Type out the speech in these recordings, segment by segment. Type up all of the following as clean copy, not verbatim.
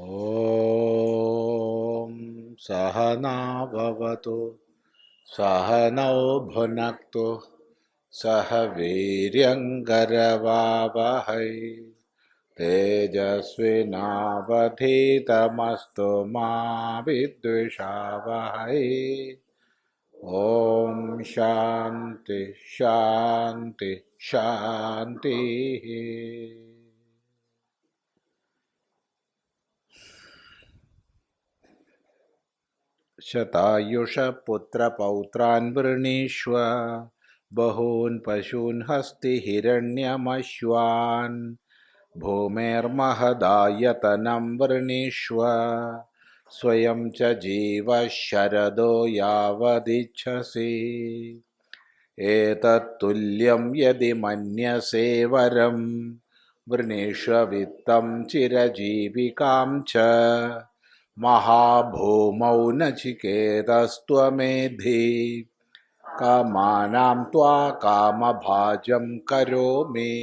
ഓം സഹനാ ഭവതു സഹനൗ ഭുനക്തു സഹ വീര്യങ്കരവാവഹൈ തേജസ്വിനാവധീതമസ്തു മാ വിദ്വിഷാവഹൈ. ഓം ശാന്തി ശാന്തി ശാന്തി. ശതായുഷ പുത്രപൗത്രാൻ വൃണീഷ്വ ബഹൂൻ പശൂൻ ഹസ്തി ഹിരണ്യമശ്വാൻ ഭൂമേർമഹദായതനം വൃണീഷ്വ സ്വയം ച ജീവ ശരദോ യാവദിച്ഛസി. ഏതത്തുല്യം യദി മന്യസേ വരം വൃണീഷ്വ വിത്തം ചിരജീവികാം ച മഹാഭൂമൗ നചികേതസ്ത്വമേധി കാമാനാം ത്വാ കാമഭാജം കരോമി.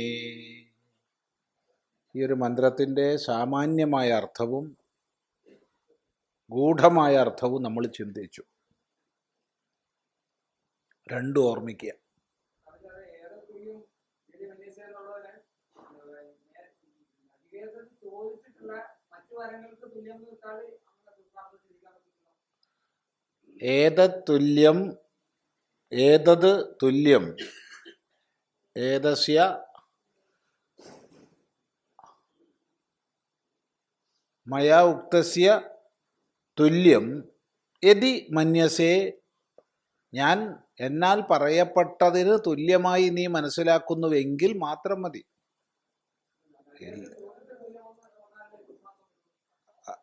ഈ ഒരു മന്ത്രത്തിൻ്റെ സാമാന്യമായ അർത്ഥവും ഗൂഢമായ അർത്ഥവും നമ്മൾ ചിന്തിച്ചു. രണ്ടും ഓർമ്മിക്കുക. ഏതത്തുല്യം ഏതത് തുല്യം ഏതസ്യ മയാ ഉക്തസ്യ തുല്യം യദി മന്യസേ. ഞാൻ എന്നാൽ പറയപ്പെട്ടതിന് തുല്യമായി നീ മനസ്സിലാക്കുന്നുവെങ്കിൽ മാത്രം മതി.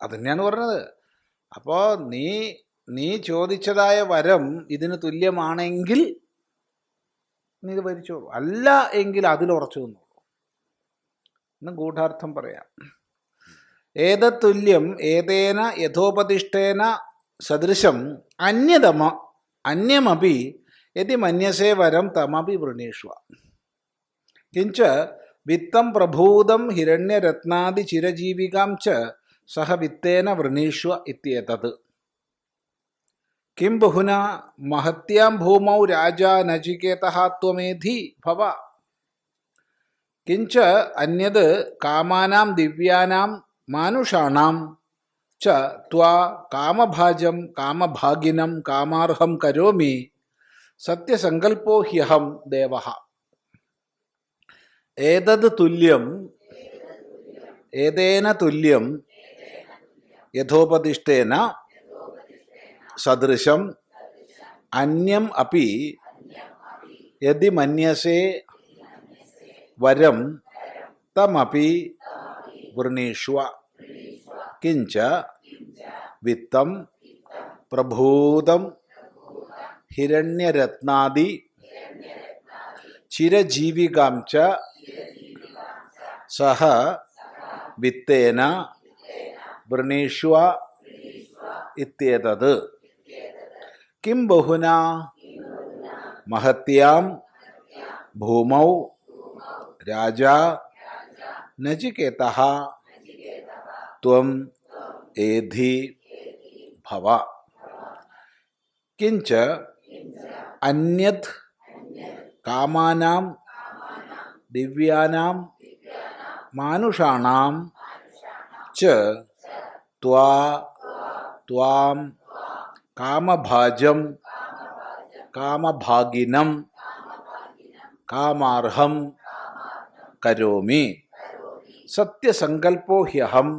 അതന്നെയാണ് പറഞ്ഞത്. അപ്പോൾ നീ ചോദിച്ചതായ വരം ഇതിന് തുല്യമാണെങ്കിൽ നീ ഇത് ഭരിച്ചോളൂ, അല്ല എങ്കിൽ അതിലുറച്ചു നിന്നോളൂ എന്ന് ഗൂഢാർത്ഥം പറയാം. ഏതത്തുല്യം ഏതേന യഥോപതിഷ്ഠേന സദൃശം അന്യമപി യദി മന്യസേ വരം തമപി വൃണീഷ്വ. കിഞ്ച വിത്തം പ്രഭൂതം ഹിരണ്യരത്നാദി ചിരജീവികാം ച സഹ വിത്തേന വൃണീഷ്വ ഇത്യേതത്. കിം ബഹുന മഹത്യാം ഭൂമൗ രാജാ നചികേതഃ ത്വമേധി ഭവ. കിഞ്ച അന്യത് കാമാനാം ദിവ്യാനാം മാനുഷാണാം ച ത്വാ കാമഭാജം കാമഭാഗിനം കാമാർഹം കരോമി സത്യസങ്കൽപ്പോ ഹ്യഹം ദേവഃ. ഏതത് തുല്യം ഏതേന തുല്യം യഥോപതിഷ്ഠേന സദൃശം അന്യം അപി യദി മന്യസേ വരം തമപി വൃണീഷ്വ. കിഞ്ച വിത്തം പ്രഭൂതം ഹിരണ്യരത്നാദി ചിരജീവികാം ച സഹ വിത്തേന വൃണീഷ്വ ഇത്യേതത്. കിം ബഹുന മഹത്യാം ഭൂമൗ രാജാ നചികേതഃ ത്വം ഏധി ഭവ. കിഞ്ച അന്യത് കാമാനാം ദിവ്യാനാം മാനുഷാണാം ച ത്വാം കാമഭാജം കാമഭാഗിനം കാമാർഹം കരോമി സത്യസങ്കൽപ്പോ ഹ്യഹം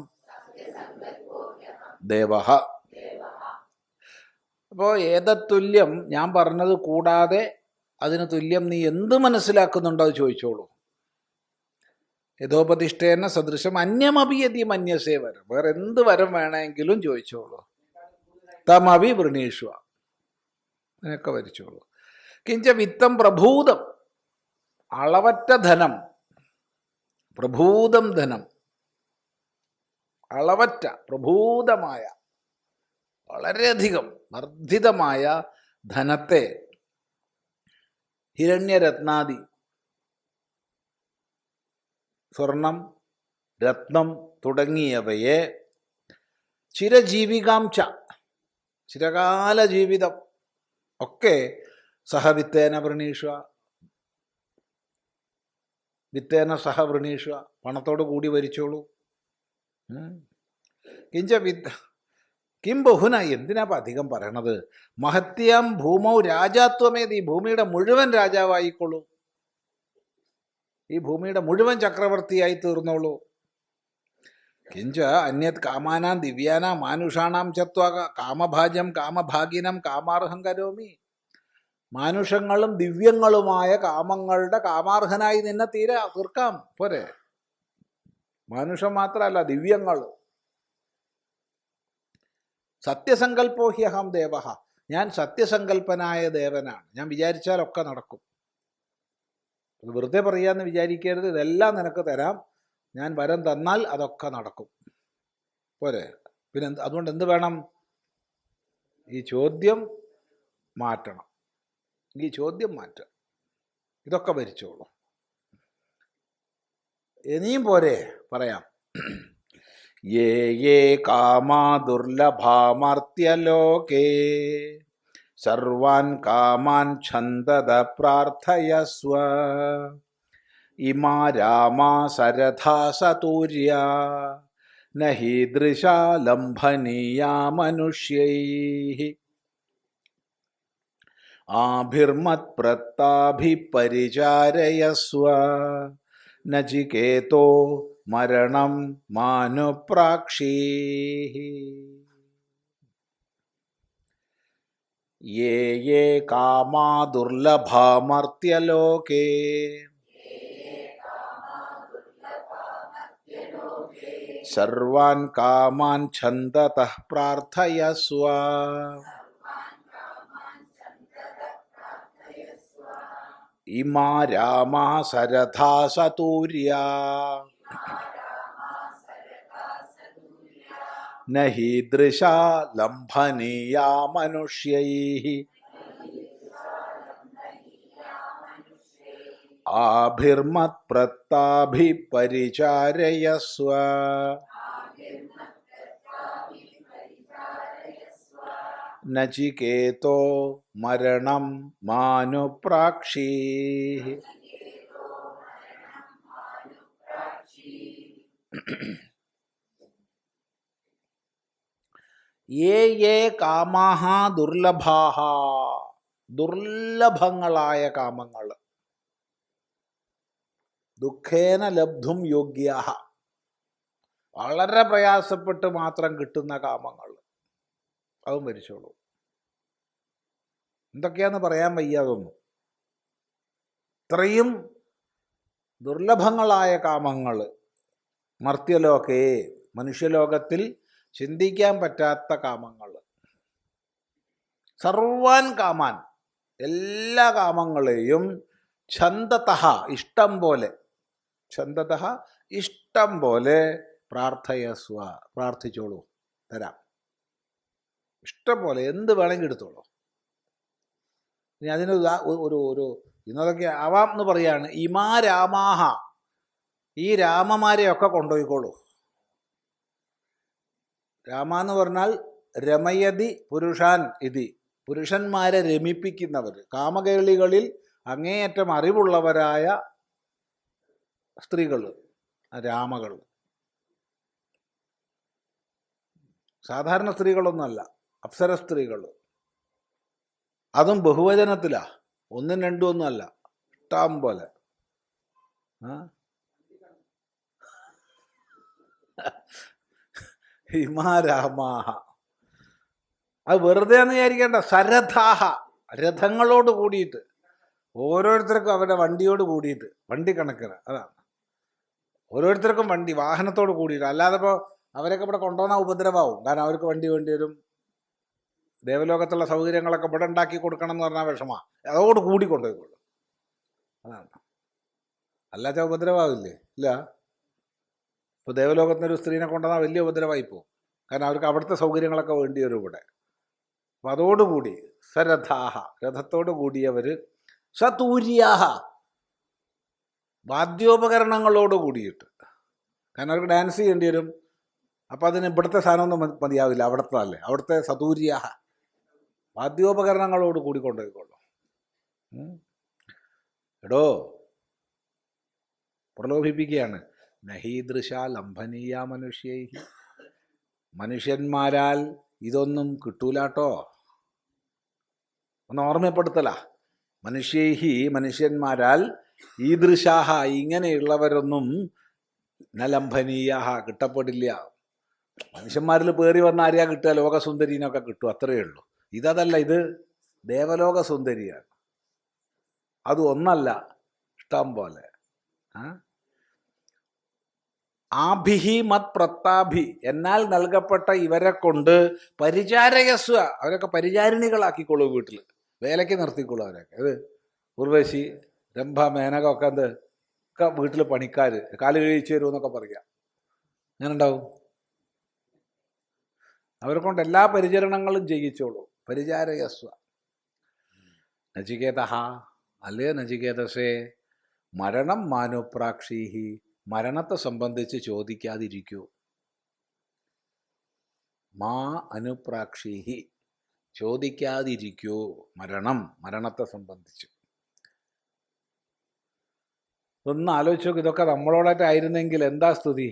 ദേവഃ. അപ്പോൾ ഏതത്തുല്യം ഞാൻ പറഞ്ഞത് കൂടാതെ അതിന് തുല്യം നീ എന്ത് മനസ്സിലാക്കുന്നുണ്ടോ അത് ചോദിച്ചോളൂ. യഥോപതിഷ്ഠേന സദൃശം അന്യമപി യദി മന്യസേ വരം. വേറെ എന്ത് വരം വേണമെങ്കിലും ചോദിച്ചോളൂ. തമപി വൃണീഷ്വ, അതിനൊക്കെ വരിച്ചോളൂ. കിഞ്ച വിത്തം പ്രഭൂതം, അളവറ്റ ധനം. പ്രഭൂതം ധനം, അളവറ്റ പ്രഭൂതമായ വളരെയധികം വർദ്ധിതമായ ധനത്തെ ഹിരണ്യരത്നാദി സ്വർണം രത്നം തുടങ്ങിയവയെ ചിരജീവികാം ച, ചിരകാല ജീവിതം ഒക്കെ സഹ വിത്തേന വൃണീഷ്വ, വിത്തേന സഹ വൃണീഷ്വ, പണത്തോട് കൂടി വരിച്ചോളൂ. കിഞ്ച കിം ബഹുന, എന്തിനാ അധികം പറയണത്? മഹത്യാം ഭൂമൗ രാജാത്വമേത്, ഈ ഭൂമിയുടെ മുഴുവൻ രാജാവായിക്കോളൂ, ഈ ഭൂമിയുടെ മുഴുവൻ ചക്രവർത്തിയായി തീർന്നോളൂ. കിഞ്ച അന്യത് കാമാനാം ദിവ്യാനാം മാനുഷാണാം ചത്വ കാമഭാജ്യം കാമഭാഗിനം കാമാർഹം കരോമി, മാനുഷങ്ങളും ദിവ്യങ്ങളുമായ കാമങ്ങളുടെ കാമാർഹനായി നിന്നെ തീർക്കാം പോരെ. മാനുഷം മാത്രമല്ല, ദിവ്യങ്ങൾ. സത്യസങ്കല്പോഹ്യഹം ദേവ, ഞാൻ സത്യസങ്കല്പനായ ദേവനാണ്, ഞാൻ വിചാരിച്ചാലൊക്കെ നടക്കും. അത് വെറുതെ പറയാന്ന് വിചാരിക്കരുത്, ഇതെല്ലാം നിനക്ക് തരാം, ഞാൻ വരം തന്നാൽ അതൊക്കെ നടക്കും പോരെ. പിന്നെ അതുകൊണ്ട് എന്ത് വേണം? ഈ ചോദ്യം മാറ്റണം, ഈ ചോദ്യം മാറ്റണം, ഇതൊക്കെ ഭരിച്ചോളൂ. ഇനിയും പോരെ, പറയാം. യേ യേ കാമാ ദുർലഭാമർത്യലോകേ സർവാൻ കാമാൻ ഛന്ദത പ്രാർത്ഥയസ്വ ഇമാ രാമാ സരഥാ സതൂര്യ നഹീദൃശാ ലംഭനീയാ മനുഷ്യൈഃ ആഭിർമത്പ്രത്താഭിപരിചാരയസ്വ നചികേതോ മരണം മാനുപ്രാക്ഷീഃ. യേ യേ കാമാ ദുർലഭാമർത്യലോകേ സർവാൻ കാമാൻ ഛന്ദതഃ പ്രാർത്ഥയസ്വ ഇമാ രാമാ സരഥാ സതൂര്യാ നഹീദൃശാ ലംഭനീയാ മനുഷ്യൈഃ ആഭിർമത്പ്രത്താഭിപരിചാരയസ്വ നചികേതോ മരണം മാനുപ്രാക്ഷീഃ. യേ യേ കാമാഹ ദുർലഭാഹ, ദുർലഭങ്ങളായ കാമങ്ങൾ, ദുഃഖേന ലബ്ധും യോഗ്യാഹ, വളരെ പ്രയാസപ്പെട്ട് മാത്രം കിട്ടുന്ന കാമങ്ങൾ, അതും ഭരിച്ചോളൂ. എന്തൊക്കെയാന്ന് പറയാൻ വയ്യാതൊന്നും. ഇത്രയും ദുർലഭങ്ങളായ കാമങ്ങൾ മർത്യലോകേ, മനുഷ്യലോകത്തിൽ ചിന്തിക്കാൻ പറ്റാത്ത കാമങ്ങൾ. സർവാൻ കാമാൻ, എല്ലാ കാമങ്ങളെയും ഛന്ദതഃ, ഇഷ്ടം പോലെ, ഛന്ദതഃ ഇഷ്ടം പോലെ പ്രാർത്ഥയസ്വ, പ്രാർത്ഥിച്ചോളൂ, തരാം. ഇഷ്ടം പോലെ എന്ത് വേണമെങ്കിൽ എടുത്തോളൂ. ഇനി അതിന് ഒരു ഇന്നതൊക്കെ ആവാം എന്ന് പറയാണ്. ഇമാ രാമാഹ, ഈ രാമമാരെയൊക്കെ കൊണ്ടുപോയിക്കോളൂ. രാമ എന്ന് പറഞ്ഞാൽ രമയതി പുരുഷാൻ ഇതി, പുരുഷന്മാരെ രമിപ്പിക്കുന്നവർ, കാമകേളികളിൽ അങ്ങേയറ്റം അറിവുള്ളവരായ സ്ത്രീകൾ, രാമകൾ. സാധാരണ സ്ത്രീകളൊന്നുമല്ല, അപ്സര സ്ത്രീകൾ. അതും ബഹുവചനത്തിലാ, ഒന്നും രണ്ടും ഒന്നുമല്ല, ഇഷ്ടം പോലെ. ഹിമാരാമാഹ, അത് വെറുതെ എന്ന് വിചാരിക്കേണ്ട. സരഥാഹ, രഥങ്ങളോട് കൂടിയിട്ട്, ഓരോരുത്തർക്കും അവരുടെ വണ്ടിയോട് കൂടിയിട്ട്, വണ്ടി കണക്കിന്, അതാണ് ഓരോരുത്തർക്കും വണ്ടി, വാഹനത്തോട് കൂടിയിട്ട്. അല്ലാതെ ഇപ്പോൾ അവരൊക്കെ ഇവിടെ കൊണ്ടുവന്നാൽ ഉപദ്രവമാവും. കാരണം അവർക്ക് വണ്ടി വേണ്ടി വരും. ദേവലോകത്തുള്ള സൗകര്യങ്ങളൊക്കെ ഇവിടെ ഉണ്ടാക്കി കൊടുക്കണം എന്ന് പറഞ്ഞാൽ വിഷമമാണ്. അതോട് കൂടി കൊണ്ടുപോയിക്കൊള്ളും, അതാണ്. അല്ലാച്ച ഉപദ്രവമാവില്ലേ? ഇല്ല. ഇപ്പോൾ ദേവലോകത്തിനൊരു സ്ത്രീനെ കൊണ്ടുവന്നാൽ വലിയ ഉപദ്രവമായി പോകും. കാരണം അവർക്ക് അവിടുത്തെ സൗകര്യങ്ങളൊക്കെ വേണ്ടി വരും ഇവിടെ. അപ്പം അതോടുകൂടി സരഥാഹ, രഥത്തോട് കൂടിയവർ, സതൂര്യാഹ, വാദ്യോപകരണങ്ങളോട് കൂടിയിട്ട്. കാരണം അവർക്ക് ഡാൻസ് ചെയ്യേണ്ടി വരും, അപ്പം അതിന് ഇവിടുത്തെ സാധനമൊന്നും മതിയാവില്ല, അവിടുത്തെ അല്ലേ, അവിടുത്തെ സതൂര്യ വാദ്യോപകരണങ്ങളോട് കൂടി കൊണ്ടുപോയിക്കൊള്ളു. എടോ പ്രലോഭിപ്പിക്കുകയാണ്. നഹീദൃശ ലംഘനീയ മനുഷ്യൈ, മനുഷ്യന്മാരാൽ ഇതൊന്നും കിട്ടൂലാട്ടോ. ഒന്ന് ഓർമ്മപ്പെടുത്തല. മനുഷ്യൈഹി, മനുഷ്യന്മാരാൽ, ഈദൃശാഹ, ഇങ്ങനെയുള്ളവരൊന്നും നലംഭനീയ, കിട്ടപ്പെടില്ല. മനുഷ്യന്മാരിൽ പേറി വന്ന ആരെയാ കിട്ടുക? ലോകസുന്ദരീനൊക്കെ കിട്ടും, അത്രയേ ഉള്ളൂ. ഇതല്ല, ഇത് ദേവലോക സുന്ദരിയാണ്. അത് ഒന്നല്ല, ഇഷ്ടം പോലെ. ആഭിഹി മത് പ്രത്താഭി, എന്നാൽ നൽകപ്പെട്ട ഇവരെ കൊണ്ട് പരിചാരയസ്വ, അവരൊക്കെ പരിചാരിണികളാക്കിക്കോളൂ, വീട്ടിൽ വേലയ്ക്ക് നിർത്തിക്കോളൂ അവരൊക്കെ. ഇത് ഉർവശി, രംഭ, മേനക ഒക്കെ എന്ത് ഒക്കെ വീട്ടിൽ പണിക്കാർ, കാല് കഴിച്ചു തരുമെന്നൊക്കെ പറയാം. അങ്ങനെ ഉണ്ടാവും. അവരെ കൊണ്ട് എല്ലാ പരിചരണങ്ങളും ചെയ്യിച്ചോളൂ. പരിചാരയസ്വ. നചികേത, അല്ലേ നചികേതസേ, മരണം മാനുപ്രാക്ഷീഹി, മരണത്തെ സംബന്ധിച്ച് ചോദിക്കാതിരിക്കൂ. മാ അനുപ്രാക്ഷീഹി, ചോദിക്കാതിരിക്കൂ. മരണത്തെ സംബന്ധിച്ച് ഒന്ന് ആലോചിച്ച് നോക്ക്. ഇതൊക്കെ നമ്മളോടായിട്ടായിരുന്നെങ്കിൽ എന്താ സ്ഥിതി?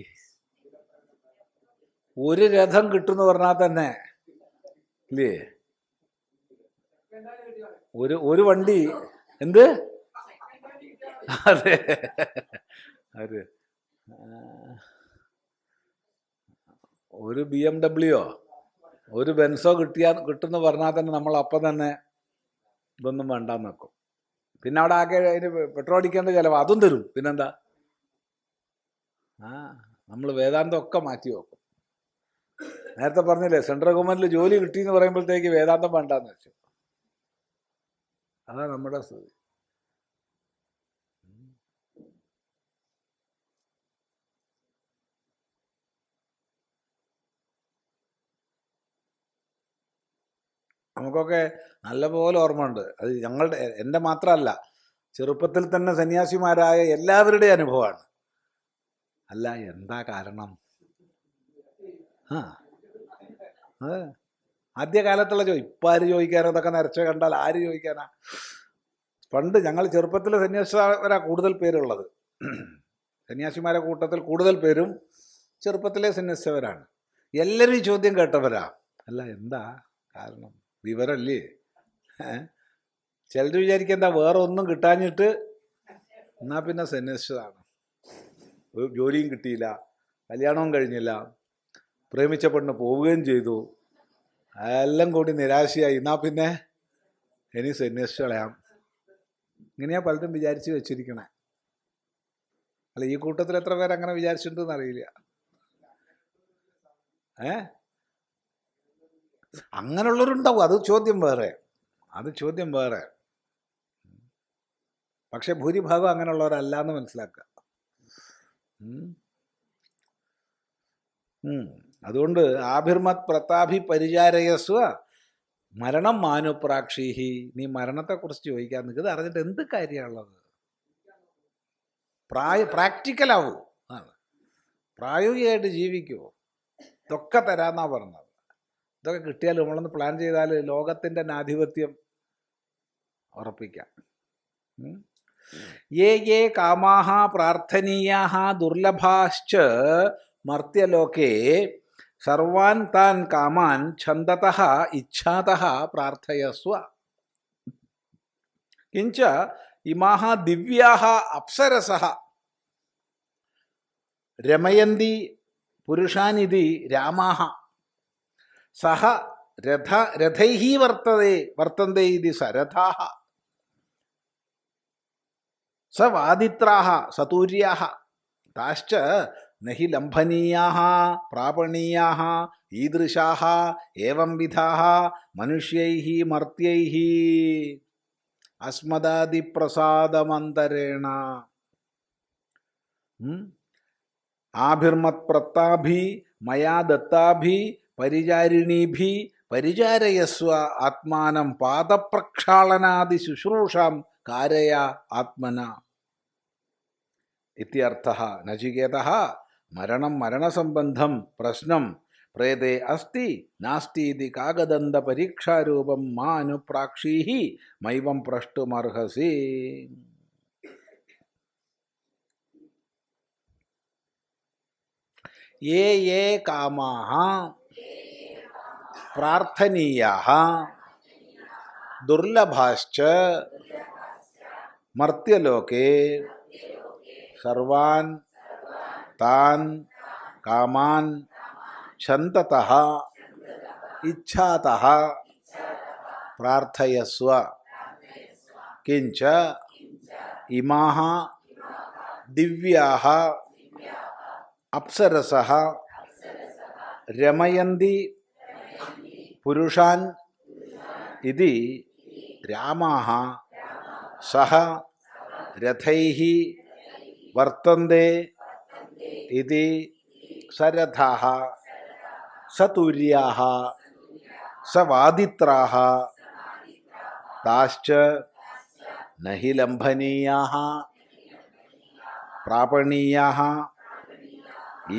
ഒരു രഥം കിട്ടുമെന്ന് പറഞ്ഞാൽ തന്നെ ഇല്ലേ, ഒരു വണ്ടി, എന്ത്, അതെ അതെ, ഒരു BMW ഒരു ബെൻസോ കിട്ടുമെന്ന് പറഞ്ഞാൽ തന്നെ നമ്മൾ അപ്പം തന്നെ ഇതൊന്നും വേണ്ടാന്ന് വെക്കും. പിന്നെ അവിടെ ആകെ അതിന് പെട്രോൾ അടിക്കേണ്ട ചിലവ് അതും തരും. പിന്നെന്താ, നമ്മൾ വേദാന്തം ഒക്കെ മാറ്റി വെക്കും. നേരത്തെ പറഞ്ഞില്ലേ, സെൻട്രൽ ഗവൺമെന്റിൽ ജോലി കിട്ടിയെന്ന് പറയുമ്പോഴത്തേക്ക് വേദാന്തം വേണ്ടാന്ന് വെച്ചു. അതാ നമ്മുടെ സ്ഥിതി. നമുക്കൊക്കെ നല്ലപോലെ ഓർമ്മയുണ്ട്. അത് എൻ്റെ മാത്രമല്ല, ചെറുപ്പത്തിൽ തന്നെ സന്യാസിമാരായ എല്ലാവരുടെയും അനുഭവമാണ്. അല്ല, എന്താ കാരണം? അതെ, ആദ്യകാലത്തുള്ള ഇപ്പം ആര് ചോദിക്കാനോ? ഇതൊക്കെ നിറച്ച കണ്ടാൽ ആര് ചോദിക്കാനാ? പണ്ട് ഞങ്ങൾ ചെറുപ്പത്തിൽ സന്യാസിമാരാ കൂടുതൽ പേരുള്ളത്. സന്യാസിമാരെ കൂട്ടത്തിൽ കൂടുതൽ പേരും ചെറുപ്പത്തിലെ സന്യസിച്ചവരാണ്. എല്ലാവരും ഈ ചോദ്യം കേട്ടവരാ. അല്ല, എന്താ കാരണം? വിവരല്ലേ? ചിലർ വിചാരിക്കുക എന്താ വേറെ ഒന്നും കിട്ടാഞ്ഞിട്ട് എന്നാ പിന്നെ സന്യസിച്ചതാണ്. ജോലിയും കിട്ടിയില്ല, കല്യാണവും കഴിഞ്ഞില്ല, പ്രേമിച്ച പെണ്ണ് പോവുകയും ചെയ്തു, എല്ലാം കൂടി നിരാശയായി, എന്നാ പിന്നെ ഇനി സന്യസിച്ച് കളയാം. ഇങ്ങനെയാ പലരും വിചാരിച്ച് വെച്ചിരിക്കണേ. അല്ല, ഈ കൂട്ടത്തിൽ എത്ര പേര് അങ്ങനെ വിചാരിച്ചിട്ടുണ്ടെന്ന് അറിയില്ല. അങ്ങനെയുള്ളവരുണ്ടാവും. അത് ചോദ്യം വേറെ. പക്ഷെ ഭൂരിഭാഗം അങ്ങനെയുള്ളവരല്ല എന്ന് മനസ്സിലാക്കുക. അതുകൊണ്ട് ആഭിർമത് പ്രതാഭി പരിചാരയസ്വ മരണം മാനുപ്രാക്ഷീഹി, നീ മരണത്തെക്കുറിച്ച് ചോദിക്കാൻ നിൽക്കുന്നത് അറിഞ്ഞിട്ട് എന്ത് കാര്യമുള്ളത്? പ്രാക്ടിക്കലാവൂ, പ്രായോഗികമായിട്ട് ജീവിക്കുമോ? ഇതൊക്കെ തരാന്നാ പറഞ്ഞത്. ഇതൊക്കെ കിട്ടിയാൽ നമ്മളൊന്ന് പ്ലാൻ ചെയ്താൽ ലോകത്തിൻ്റെ ആധിപത്യം ഉറപ്പിക്കാം. യേ കാമാഹ പ്രാർത്ഥനീയാഹ ദുർലഭാശ്ച മർത്യലോകേ സർവാൻ താൻ കാമാൻ ഛന്ദതഃ ഇച്ഛാതഃ പ്രാർത്ഥയസ്വ. കിഞ്ച ഇമാഹ ദിവ്യാഹ അപ്സരസഃ രമയന്തി പുരുഷാനിധി രാമാഹ സഹ രഥൈഃ വർത്തന്തെ ഇതി സരഥാഃ സവാദിത്രാഃ സതൂര്യാഃ താശ്ച നഹി ലംഘനീയാഃ പ്രാപണീയാഃ ഈദൃശാഃ ഏവം വിധാഃ മനുഷ്യൈഃ മർത്യൈഃ അസ്മദാദിപ്രസാദമന്തരേണ. ആഭിർമത് പ്രത്താഭി മയാ ദത്താഭി പരിചാരിണീഭി പരിചാരയസ്വ ആത്മാനം പാദപ്രക്ഷാളനാദി ശുശ്രൂഷാം കാരയ ആത്മന ഇത്യർത്ഥഃ. നചികേതഃ, മരണം മരണസംബന്ധം പ്രശ്നം പ്രേതേ അസ്തി നാസ്തീതി കാകദന്ത പരീക്ഷാരൂപം മാ അനുപ്രാക്ഷീഹി മൈവം പ്രഷ്ടുമർഹസി. യേ യേ കാമാഃ പ്രാർത്ഥനീയാഃ ദുർലഭാശ്ച മർത്യലോകേ സർവാൻ താൻ കാമാൻ ഛന്തതഃ ഇച്ഛാതഃ പ്രാർത്ഥയസ്വ. കിഞ്ച ഇമാഃ ദിവ്യാഃ അപ്സരസഃ രമയന്തി പുരുഷാൻ ഇതി രാമാഃ സഹ രഥൈഃ വർത്തന്തെ ഇതി സരഥാഃ സതൂര്യാഃ സവാദിത്രാഃ താശ്ച നഹി ലംഘനീയാഃ പ്രാപണീയാഃ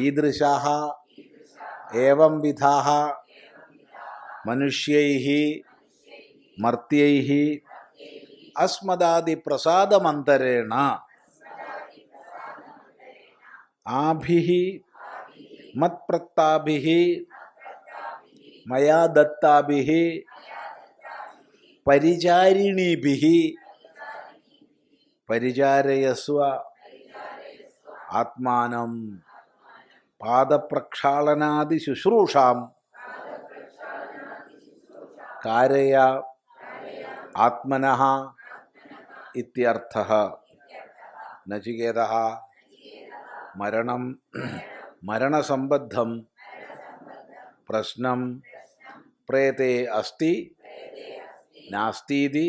ഈദൃശാഃ ഏവം വിധാഃ മനുഷ്യൈഃ മർത്യൈഃ അസ്മദാദി പ്രസാദമന്തരേണ ആഭിഃ മത്പ്രത്താഭിഃ മയാ ദത്താഭിഃ പരിചാരിണീഭിഃ പരിചാരയസ്വ ആത്മാനം പാദപ്രക്ഷാളനാദി ശുശ്രൂഷാം കാരയ ആത്മനഃ ഇത്യർത്ഥഃ. നചികേതഃ മരണം മരണസംബദ്ധം പ്രശ്നം പ്രേതേ അസ്തി നാസ്തീതി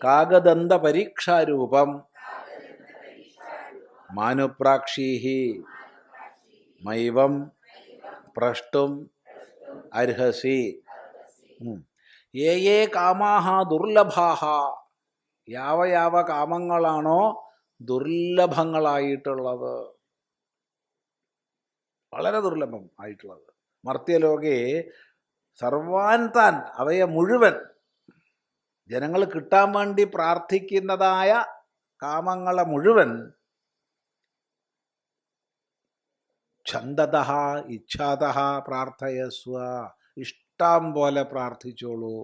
കാകദന്ത പരീക്ഷാരൂപം മാനുപ്രാക്ഷീഃ മൈവം പ്രഷ്ടും അർഹസി. യേ യേ കാമാഃ ദുർലഭാഃ യാവ കാമങ്ങളാണോ ദുർലഭങ്ങളായിട്ടുള്ളത്, വളരെ ദുർലഭം ആയിട്ടുള്ളത്. മർത്യലോകേ സർവാൻ താൻ അവയെ മുഴുവൻ ജനങ്ങൾ കിട്ടാൻ വേണ്ടി പ്രാർത്ഥിക്കുന്നതായ കാമങ്ങളെ മുഴുവൻ ഛന്ദതഃ ഇച്ഛാതഃ പ്രാർത്ഥയസ്വ ഇഷ്ടം പോലെ പ്രാർത്ഥിച്ചോളൂ,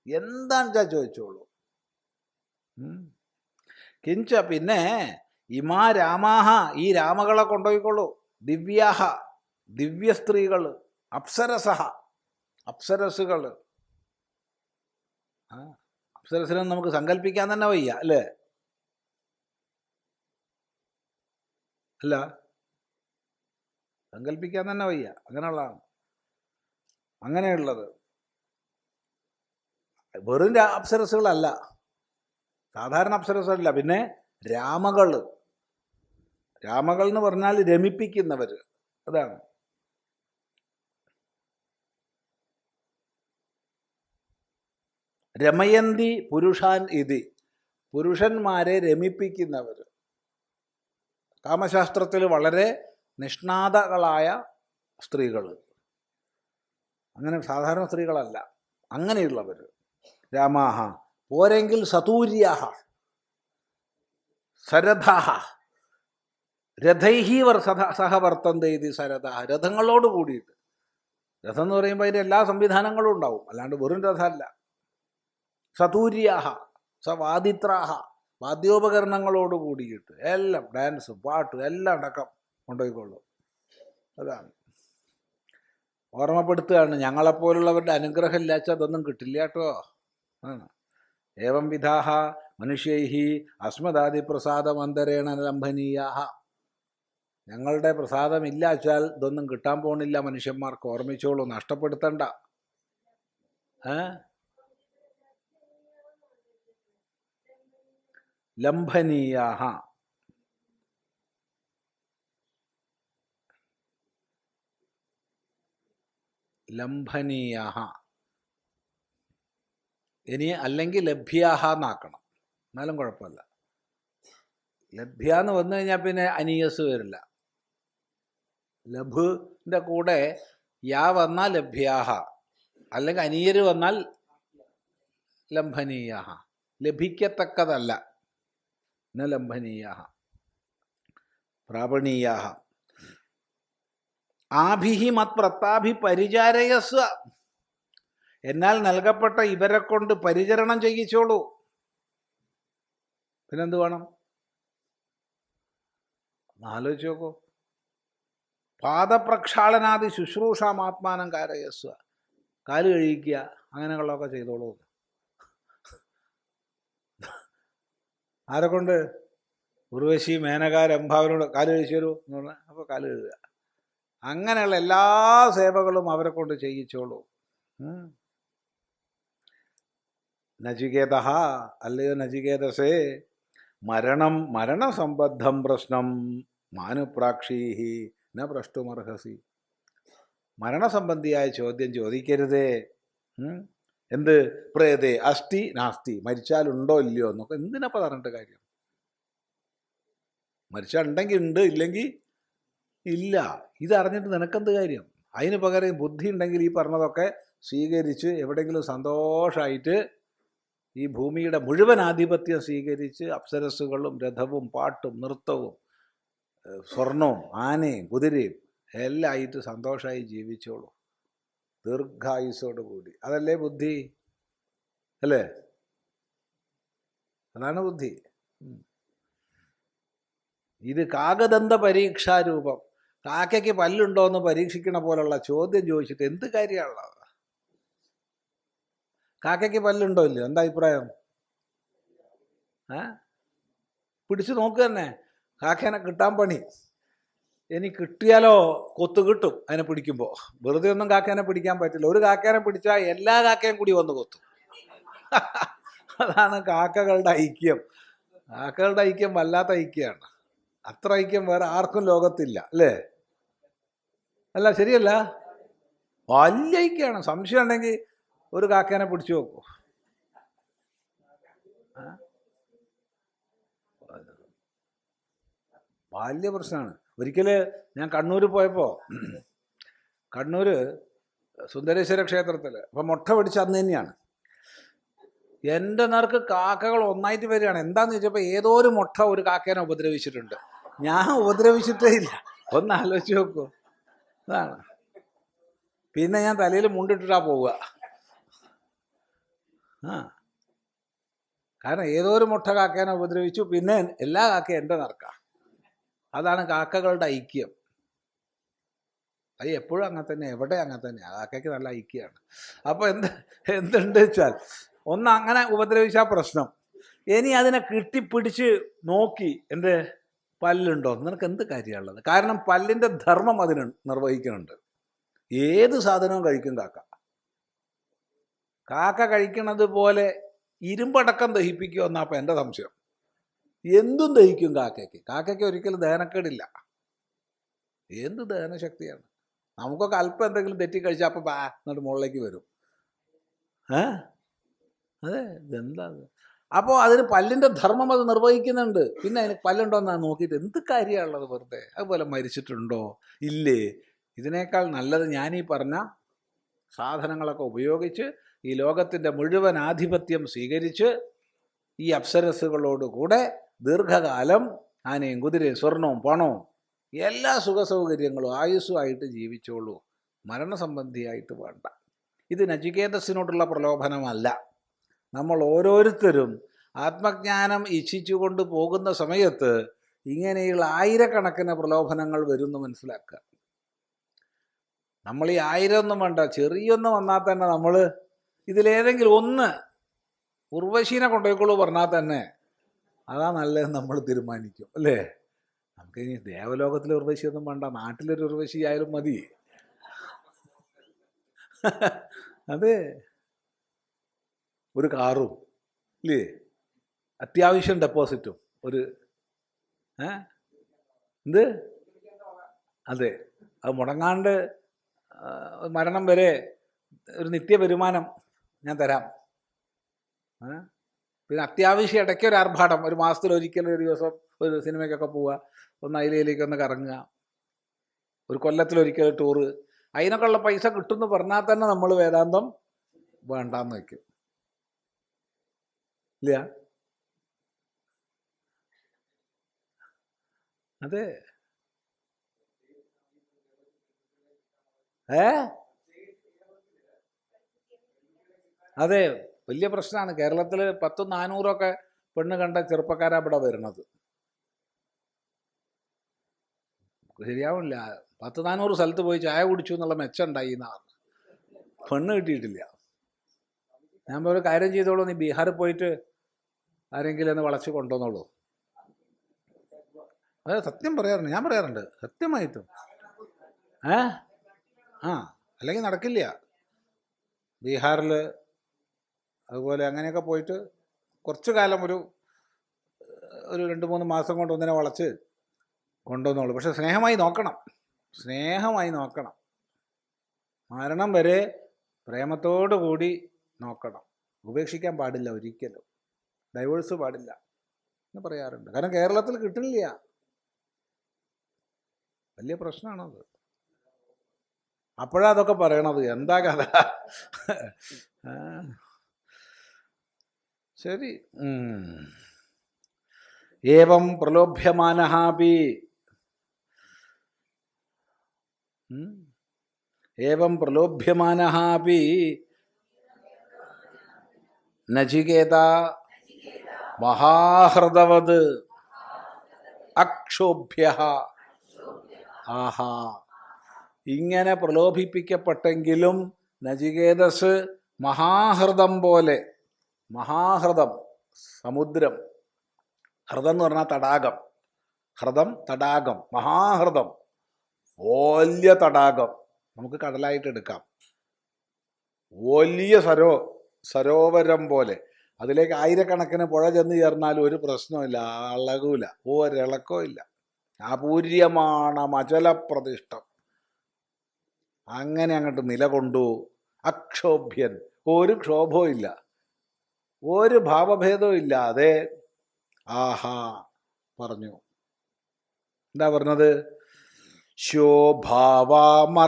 എന്താണെന്ന് ചോദിച്ചോളൂ. കിഞ്ച പിന്നെ ഇമാ രാമാഹ ഈ രാമകളെ കൊണ്ടുപോയിക്കോളൂ, ദിവ്യാഹ ദിവ്യ സ്ത്രീകൾ, അപ്സരസഹ അപ്സരസുകൾ. അപ്സരസിനെ നമുക്ക് സങ്കല്പിക്കാൻ തന്നെ വയ്യ അല്ലേ? അല്ല, സങ്കല്പിക്കാൻ തന്നെ വയ്യ. അങ്ങനെയുള്ളതാണ്, അങ്ങനെയുള്ളത്. വെറും അപ്സരസുകളല്ല, സാധാരണ അപ്സരസല്ല. പിന്നെ രാമകൾ, രാമകൾ എന്ന് പറഞ്ഞാൽ രമിപ്പിക്കുന്നവർ, അതാണ്. രമയന്തി പുരുഷാൻ ഇതി പുരുഷന്മാരെ രമിപ്പിക്കുന്നവർ. കാമശാസ്ത്രത്തിൽ വളരെ നിഷ്ണാതകളായ സ്ത്രീകൾ, അങ്ങനെ സാധാരണ സ്ത്രീകളല്ല, അങ്ങനെയുള്ളവർ. രാമാഹ പോരെങ്കിൽ സതൂര്യാഹ സരഥാഹ രഥൈഹി സഹവർത്തന്ത ഇത് സരഥാഹ രഥങ്ങളോട് കൂടിയിട്ട്. രഥം എന്ന് പറയുമ്പോൾ അതിൻ്റെ എല്ലാ സംവിധാനങ്ങളും ഉണ്ടാവും, അല്ലാണ്ട് വെറും രഥമല്ല. സതൂര്യാഹ സവാദിത്രാഹ വാദ്യോപകരണങ്ങളോട് കൂടിയിട്ട് എല്ലാം, ഡാൻസും പാട്ടും എല്ലാം അടക്കം കൊണ്ടുപോയിക്കൊള്ളും. അതാണ് ഓർമ്മപ്പെടുത്തുകയാണ്, ഞങ്ങളെപ്പോലുള്ളവരുടെ അനുഗ്രഹം ഇല്ലാച്ചാൽ അതൊന്നും കിട്ടില്ല കേട്ടോ. ആണ് ഏവം വിധാഹ മനുഷ്യൈഃ അസ്മദാദി പ്രസാദമന്തരേണ ലംഘനീയാഃ. ഞങ്ങളുടെ പ്രസാദം ഇല്ലാച്ചാൽ ഇതൊന്നും കിട്ടാൻ പോണില്ല മനുഷ്യന്മാർക്ക്. ഓർമ്മിച്ചോളൂ, നഷ്ടപ്പെടുത്തണ്ട. ലംഘനീയാഃ ലംഘനീയാഃ. ഇനി അല്ലെങ്കിൽ ലഭ്യാഹ എന്നാക്കണം, എന്നാലും കുഴപ്പമില്ല. ലഭ്യ എന്ന് വന്നു കഴിഞ്ഞാൽ പിന്നെ അനീയസ് വരില്ല. ലഭുവിൻ്റെ കൂടെ യാ വന്നാൽ ലഭ്യാഹ, അല്ലെങ്കിൽ അനിയര് വന്നാൽ ലംഘനീയ, ലഭിക്കത്തക്കതല്ല. ന ലംഘനീയ പ്രാപണീയ. ആഭിഹി മത് പ്രത്താഭി പരിചാരയസ്വ, എന്നാൽ നൽകപ്പെട്ട ഇവരെ കൊണ്ട് പരിചരണം ചെയ്യിച്ചോളൂ. പിന്നെന്ത് വേണം? ആലോചിച്ച് നോക്കൂ. പാദപ്രക്ഷാളനാദി ശുശ്രൂഷാമാത്മാനം കാരയസ്വ, കാല് കഴിക്കുക അങ്ങനെയുള്ളതൊക്കെ ചെയ്തോളൂ. ആരെ കൊണ്ട്? ഉർവശി, മേനക, രംഭാവരോട് കാല് കഴിച്ചു തരൂ എന്ന് പറഞ്ഞാൽ അപ്പോൾ കാല് കഴുകുക. അങ്ങനെയുള്ള എല്ലാ സേവകളും അവരെ കൊണ്ട് ചെയ്യിച്ചോളൂ. നചികേത, അല്ലയോ നചികേതസേ, മരണസംബദ്ധം പ്രശ്നം മാനുപ്രാക്ഷീഹി ന പ്രഷ്ടുമർഹസി. മരണസംബന്ധിയായ ചോദ്യം ചോദിക്കരുതേ. എന്ത്? പ്രേതേ അസ്തി നാസ്തി, മരിച്ചാലുണ്ടോ ഇല്ലയോ എന്നൊക്കെ എന്തിനപ്പോൾ പറഞ്ഞിട്ട് കാര്യം? മരിച്ചാൽ ഉണ്ടെങ്കിൽ ഉണ്ട്, ഇല്ലെങ്കിൽ ഇല്ല. ഇതറിഞ്ഞിട്ട് നിനക്കെന്ത് കാര്യം? അതിന് പകരം ബുദ്ധി ഉണ്ടെങ്കിൽ ഈ പറഞ്ഞതൊക്കെ സ്വീകരിച്ച് എവിടെയെങ്കിലും സന്തോഷമായിട്ട് ഈ ഭൂമിയുടെ മുഴുവൻ ആധിപത്യം സ്വീകരിച്ച് അപ്സരസ്സുകളും രഥവും പാട്ടും നൃത്തവും സ്വർണവും ആനയും കുതിരയും എല്ലാം ആയിട്ട് സന്തോഷമായി ജീവിച്ചോളൂ, ദീർഘായുസ്സോട് കൂടി. അതല്ലേ ബുദ്ധി? അല്ലേ? അതാണ് ബുദ്ധി. ഇത് കാകദന്ത പരീക്ഷാരൂപം. കാക്കയ്ക്ക് പല്ലുണ്ടോ എന്ന് പരീക്ഷിക്കണ പോലുള്ള ചോദ്യം ചോദിച്ചിട്ട് എന്ത് കാര്യമാണുള്ളത്? കാക്കയ്ക്ക് പല്ലുണ്ടോ ഇല്ലയോ? എന്താ അഭിപ്രായം? പിടിച്ചു നോക്കുക തന്നെ. കാക്കേനെ കിട്ടാൻ പണി. ഇനി കിട്ടിയാലോ കൊത്തു കിട്ടും അതിനെ പിടിക്കുമ്പോൾ. വെറുതെ ഒന്നും കാക്കേനെ പിടിക്കാൻ പറ്റില്ല. ഒരു കാക്കേനെ പിടിച്ചാൽ എല്ലാ കാക്കയും കൂടി വന്ന് കൊത്തും. അതാണ് കാക്കകളുടെ ഐക്യം. കാക്കകളുടെ ഐക്യം വല്ലാത്ത ഐക്യമാണ്. അത്ര ഐക്യം വേറെ ആർക്കും ലോകത്തില്ല, അല്ലേ? അല്ല, ശരിയല്ല? വലിയ ഐക്യമാണ്. സംശയം ഉണ്ടെങ്കിൽ ഒരു കാക്കേനെ പിടിച്ചു നോക്കൂ. വലിയ പ്രശ്നമാണ്. ഒരിക്കൽ ഞാൻ കണ്ണൂർ പോയപ്പോൾ, കണ്ണൂർ സുന്ദരേശ്വര ക്ഷേത്രത്തിൽ അപ്പം മുട്ട പിടിച്ച അന്ന് തന്നെയാണ്. എൻ്റെ നേർക്ക് കാക്കകൾ ഒന്നായിട്ട് വരികയാണ്. എന്താന്ന് ചോദിച്ചപ്പോൾ ഏതോ ഒരു മുട്ട ഒരു കാക്കേനെ ഉപദ്രവിച്ചിട്ടുണ്ട്. ഞാൻ ഉപദ്രവിച്ചിട്ടേ ഇല്ല. ഒന്ന് ആലോചിച്ച് നോക്കൂ. അതാണ്. പിന്നെ ഞാൻ തലയിൽ മുണ്ടിട്ടിട്ടാ പോവുക. കാരണം ഏതോ ഒരു മുട്ട കാക്കേനെ ഉപദ്രവിച്ചു, പിന്നെ എല്ലാ കാക്കയും എൻ്റെ നേർക്ക. അതാണ് കാക്കകളുടെ ഐക്യം. അത് എപ്പോഴും അങ്ങനെ തന്നെ, എവിടെ അങ്ങനെ തന്നെ. ആ കാക്കയ്ക്ക് നല്ല ഐക്യമാണ്. അപ്പോൾ എന്തുണ്ട് വെച്ചാൽ, ഒന്ന് അങ്ങനെ ഉപദ്രവിച്ചാൽ പ്രശ്നം. ഇനി അതിനെ കിട്ടിപ്പിടിച്ച് നോക്കി എന്ത് പല്ലുണ്ടോ, നിനക്ക് എന്ത് കാര്യമുള്ളത്? കാരണം പല്ലിൻ്റെ ധർമ്മം അതിന് നിർവഹിക്കുന്നുണ്ട്. ഏത് സാധനവും കഴിക്കും കാക്ക. കാക്ക കഴിക്കണത് പോലെ ഇരുമ്പടക്കം ദഹിപ്പിക്കുമോ എന്നാ അപ്പം എൻ്റെ സംശയം. എന്തും ദഹിക്കും കാക്കയ്ക്ക്. കാക്കയ്ക്ക് ഒരിക്കലും ദഹനക്കേടില്ല. എന്ത് ദഹനശക്തിയാണ്! നമുക്കൊക്കെ അല്പം എന്തെങ്കിലും തെറ്റി കഴിച്ചാൽ അപ്പം എന്നിട്ട് മുകളിലേക്ക് വരും. അതെ, ഇതെന്താ? അപ്പോൾ അതിന് പല്ലിൻ്റെ ധർമ്മം അത് നിർവഹിക്കുന്നുണ്ട്. പിന്നെ അതിന് പല്ലുണ്ടോ എന്നാ നോക്കിയിട്ട് എന്ത് കാര്യമുള്ളത് വെറുതെ? അതുപോലെ മരിച്ചിട്ടുണ്ടോ ഇല്ലേ? ഇതിനേക്കാൾ നല്ലത് ഞാനീ പറഞ്ഞ സാധനങ്ങളൊക്കെ ഉപയോഗിച്ച് ഈ ലോകത്തിൻ്റെ മുഴുവൻ ആധിപത്യം സ്വീകരിച്ച് ഈ അപ്സരസ്സുകളോടുകൂടെ ദീർഘകാലം ആനയും കുതിരയും സ്വർണവും പണവും എല്ലാ സുഖസൗകര്യങ്ങളും ആയുസ്സുമായിട്ട് ജീവിച്ചോളൂ. മരണസംബന്ധിയായിട്ട് വേണ്ട. ഇത് നചികേതസ്സിനോടുള്ള പ്രലോഭനമല്ല. നമ്മൾ ഓരോരുത്തരും ആത്മജ്ഞാനം ഇച്ഛിച്ചുകൊണ്ട് പോകുന്ന സമയത്ത് ഇങ്ങനെയുള്ള ആയിരക്കണക്കിന് പ്രലോഭനങ്ങൾ വരുമെന്ന് മനസ്സിലാക്കുക. നമ്മൾ ഈ 1000 ഒന്നും വേണ്ട, ചെറിയൊന്ന് വന്നാൽ തന്നെ നമ്മൾ ഇതിലേതെങ്കിലും ഒന്ന് ഉർവശീനെ കൊണ്ടുപോയിക്കോളൂ പറഞ്ഞാൽ തന്നെ അതാ നല്ലതെന്ന് നമ്മൾ തീരുമാനിക്കും, അല്ലേ? നമുക്കിനി ദേവലോകത്തിലെ ഉർവശിയൊന്നും വേണ്ട, നാട്ടിലൊരു ഉർവശി ആയാലും മതി. അതെ, ഒരു കാറും ഇല്ലേ, അത്യാവശ്യം ഡെപ്പോസിറ്റും ഒരു എന്ത്, അതെ, അത് മുടങ്ങാണ്ട് മരണം വരെ ഒരു നിത്യ വരുമാനം ഞാൻ തരാം. പിന്നെ അത്യാവശ്യം ഇടയ്ക്ക് ഒരു ആർഭാടം, ഒരു മാസത്തിൽ ഒരിക്കലും ഒരു ദിവസം ഒരു സിനിമയ്ക്കൊക്കെ പോവുക, ഒന്ന് അയിലേക്കൊന്ന് കറങ്ങുക. ഒരു കൊല്ലത്തിലൊരിക്കൽ ടൂറ്. അതിനൊക്കെ ഉള്ള പൈസ കിട്ടുമെന്ന് പറഞ്ഞാൽ തന്നെ നമ്മൾ വേദാന്തം വേണ്ടാന്ന് വയ്ക്കും. ഇല്ല, അതെ. അതെ, വലിയ പ്രശ്നമാണ്. കേരളത്തിൽ 400 പെണ്ണ് കണ്ട ചെറുപ്പക്കാരാ ഇവിടെ വരുന്നത്. ശരിയാവില്ല. 400 സ്ഥലത്ത് പോയി ചായ കുടിച്ചു എന്നുള്ള മെച്ചം ഉണ്ടായി എന്നാണ്. പെണ്ണ് കിട്ടിയിട്ടില്ല. ഞാൻ ഒരു കാര്യം ചെയ്തോളൂ, നീ ബീഹാറിൽ പോയിട്ട് ആരെങ്കിലും ഒന്ന് വളച്ച് കൊണ്ടുവന്നോളൂ. അതെ, സത്യം പറയാറുണ്ട്, ഞാൻ പറയാറുണ്ട് സത്യമായിട്ടും. അല്ലെങ്കിൽ നടക്കില്ല. ബീഹാറിൽ അതുപോലെ അങ്ങനെയൊക്കെ പോയിട്ട് കുറച്ചു കാലം ഒരു 2-3 മാസം കൊണ്ട് ഒന്നിനെ വളച്ച് കൊണ്ടുവന്നോളൂ. പക്ഷെ സ്നേഹമായി നോക്കണം, സ്നേഹമായി നോക്കണം. മരണം വരെ പ്രേമത്തോടു കൂടി നോക്കണം. ഉപേക്ഷിക്കാൻ പാടില്ല ഒരിക്കലും. ഡൈവേഴ്സ് പാടില്ല എന്ന് പറയാറുണ്ട്. കാരണം കേരളത്തിൽ കിട്ടുന്നില്ല. വലിയ പ്രശ്നമാണത്. അപ്പോഴാ അതൊക്കെ പറയണത്. എന്താ കഥ? ശരി. ഏവം പ്രലോഭ്യമാനഹാപി ഏവം പ്രലോഭ്യമാനഹാപി നചികേത മഹാഹൃദവത് അക്ഷോഭ്യഃ. ആഹാ, ഇങ്ങനെ പ്രലോഭിപ്പിക്കപ്പെട്ടെങ്കിലും നചികേതസ് മഹാഹൃദം പോലെ, മഹാഹൃദം സമുദ്രം, ഹൃദം എന്ന് പറഞ്ഞാൽ തടാകം, ഹൃദം തടാകം, മഹാഹൃദം വലിയ തടാകം, നമുക്ക് കടലായിട്ട് എടുക്കാം. വലിയ സരോവരം പോലെ, അതിലേക്ക് ആയിരക്കണക്കിന് പുഴ ചെന്ന് ചേർന്നാലും ഒരു പ്രശ്നമില്ല, അളകൂല, ഒരിളക്കവും ഇല്ല. അപൂര്യമാണ് അചലപ്രതിഷ്ഠം. അങ്ങനെ അങ്ങോട്ട് നിലകൊണ്ടു. അക്ഷോഭ്യൻ, ഒരു ക്ഷോഭവും ഇല്ല, ഒരു ഭാവഭേദവും ഇല്ലാതെ ആഹാ പറഞ്ഞു. എന്താ പറഞ്ഞത്? ശോഭാവാമർത്യസ്യ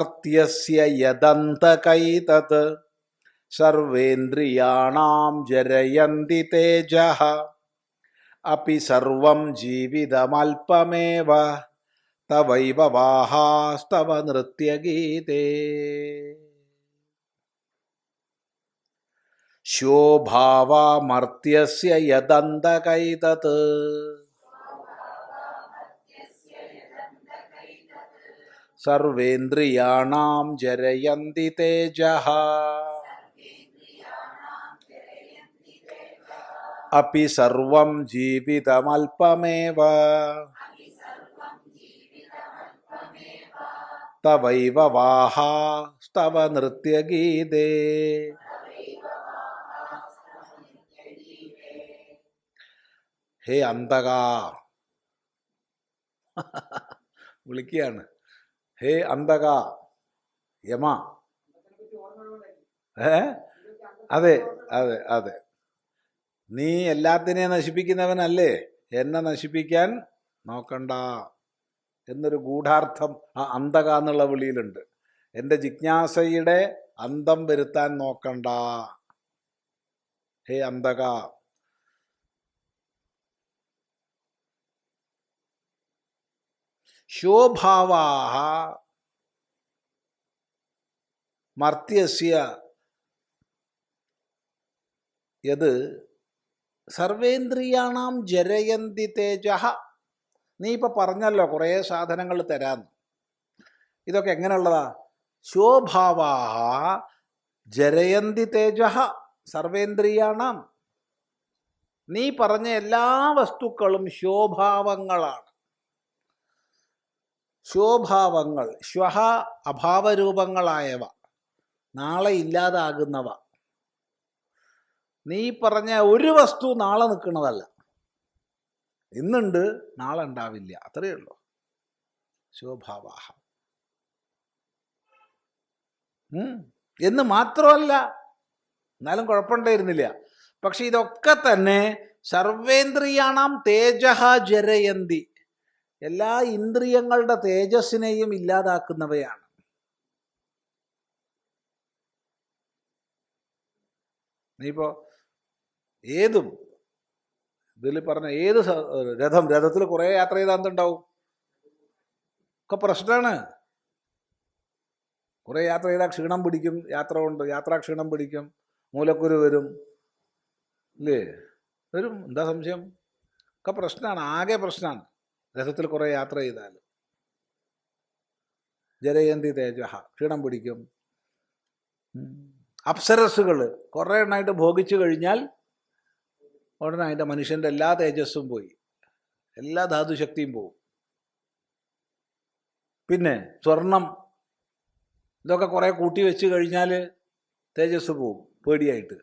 യദന്തകൈതത് സർവേന്ദ്രിയാണാം ജരയന്തി തേജഃ അപി സർവം ജീവിതമൽപമേവ തവൈവ വാഹാസ്തവ നൃത്യഗീതേ. ശോഭാവാമർത്യസ്യ യദന്തകൈതത് സർവേന്ദ്രിയാണാം ജരയന്തി തേജഃ അപി സർവം ജീവിതമൽപമേവ തവൈവ വാഹാസ്തവ നൃത്യഗീതേ. ഹേ അന്തക, വിളിക്കുകയാണ്. ഹേ അന്തക, യമ. അതെ അതെ അതെ, നീ എല്ലാത്തിനെയും നശിപ്പിക്കുന്നവനല്ലേ, എന്നെ നശിപ്പിക്കാൻ നോക്കണ്ട എന്നൊരു ഗൂഢാർത്ഥം ആ അന്തക എന്നുള്ള വിളിയിലുണ്ട്. എൻ്റെ ജിജ്ഞാസയുടെ അന്തം വരുത്താൻ നോക്കണ്ട. ഹേ അന്തക. ശോഭാവാഹ മർത്യസ്യ യത് സർവേന്ദ്രിയാണാം ജരയന്തി തേജഃ. നീ ഇപ്പം പറഞ്ഞല്ലോ കുറേ സാധനങ്ങൾ തരാന്ന്. ഇതൊക്കെ എങ്ങനെയുള്ളതാ? ശോഭാവാഹ ജരയന്തി തേജഃ സർവേന്ദ്രിയാണാം. നീ പറഞ്ഞ എല്ലാ വസ്തുക്കളും ശോഭാവങ്ങളാണ്. ശോഭാവങ്ങൾ, ശ്വഹ അഭാവരൂപങ്ങളായവ, നാളെ ഇല്ലാതാകുന്നവ. നീ പറഞ്ഞ ഒരു വസ്തു നാളെ നിൽക്കുന്നതല്ല. ഇന്നുണ്ട്, നാളെ ഉണ്ടാവില്ല, അത്രയേ ഉള്ളൂ. ശോഭാവാഹ എന്ന് മാത്രമല്ല, എന്നാലും കുഴപ്പമുണ്ടായിരുന്നില്ല. പക്ഷെ ഇതൊക്കെ തന്നെ സർവേന്ദ്രിയാണാം തേജഃ ജരയന്തി. എല്ലാ ഇന്ദ്രിയങ്ങളുടെ തേജസ്സിനെയും ഇല്ലാതാക്കുന്നവയാണ്. നീയിപ്പോൾ ഏതും ഇതിൽ പറഞ്ഞ ഏത് രഥത്തിൽ കുറേ യാത്ര ചെയ്താൽ എന്തുണ്ടാവും? ഒക്കെ പ്രശ്നമാണ്. കുറേ യാത്ര ചെയ്താൽ ക്ഷീണം പിടിക്കും, യാത്രാക്ഷീണം പിടിക്കും, മൂലക്കുരു വരും, ഇല്ലേ? വരും. എന്താ സംശയം? ഒക്കെ പ്രശ്നമാണ്, ആകെ പ്രശ്നമാണ് രഥത്തിൽ കുറേ യാത്ര ചെയ്താൽ. ജരയന്തി തേജ, ക്ഷീണം പിടിക്കും. അപ്സരസ്സുകൾ കുറേ എണ്ണമായിട്ട് ഭോഗിച്ചു കഴിഞ്ഞാൽ ഉടനെ അതിൻ്റെ മനുഷ്യൻ്റെ എല്ലാ തേജസ്സും പോയി, എല്ലാ ധാതുശക്തിയും പോവും. പിന്നെ സ്വർണം ഇതൊക്കെ കുറേ കൂട്ടി വെച്ച് കഴിഞ്ഞാൽ തേജസ് പോവും, പേടിയായിട്ട്.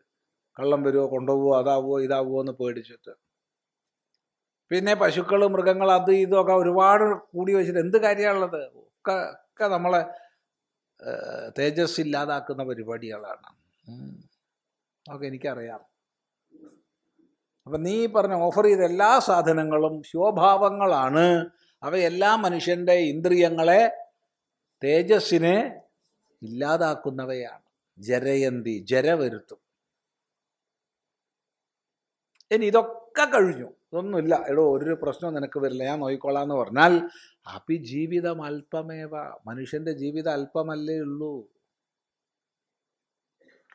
കള്ളം വരുമോ, കൊണ്ടുപോകുമോ, അതാവുമോ ഇതാവുമോ എന്ന് പേടിച്ചിട്ട്. പിന്നെ പശുക്കൾ, മൃഗങ്ങൾ, അത് ഇതൊക്കെ ഒരുപാട് കൂടി വെച്ചിട്ട് എന്ത് കാര്യമുള്ളത്? ഒക്കെ നമ്മളെ തേജസ് ഇല്ലാതാക്കുന്ന പരിപാടികളാണ്. അതൊക്കെ എനിക്കറിയാം. അപ്പം നീ പറഞ്ഞ ഓഫർ ചെയ്ത എല്ലാ സാധനങ്ങളും ശോഭാവങ്ങളാണ്. അവയെല്ലാം മനുഷ്യൻ്റെ ഇന്ദ്രിയങ്ങളെ, തേജസ്സിനെ ഇല്ലാതാക്കുന്നവയാണ്. ജരയന്തി, ജര വരുത്തും. ഇനി ഇതൊക്കെ കഴിഞ്ഞു, ഇതൊന്നുമില്ല, എടോ ഒരു പ്രശ്നവും നിനക്ക് വരില്ല, ഞാൻ നോക്കിക്കോളാന്ന് പറഞ്ഞാൽ അപ്പി ജീവിതം അല്പമേവ. മനുഷ്യൻ്റെ ജീവിതം അല്പമല്ലേ ഉള്ളൂ.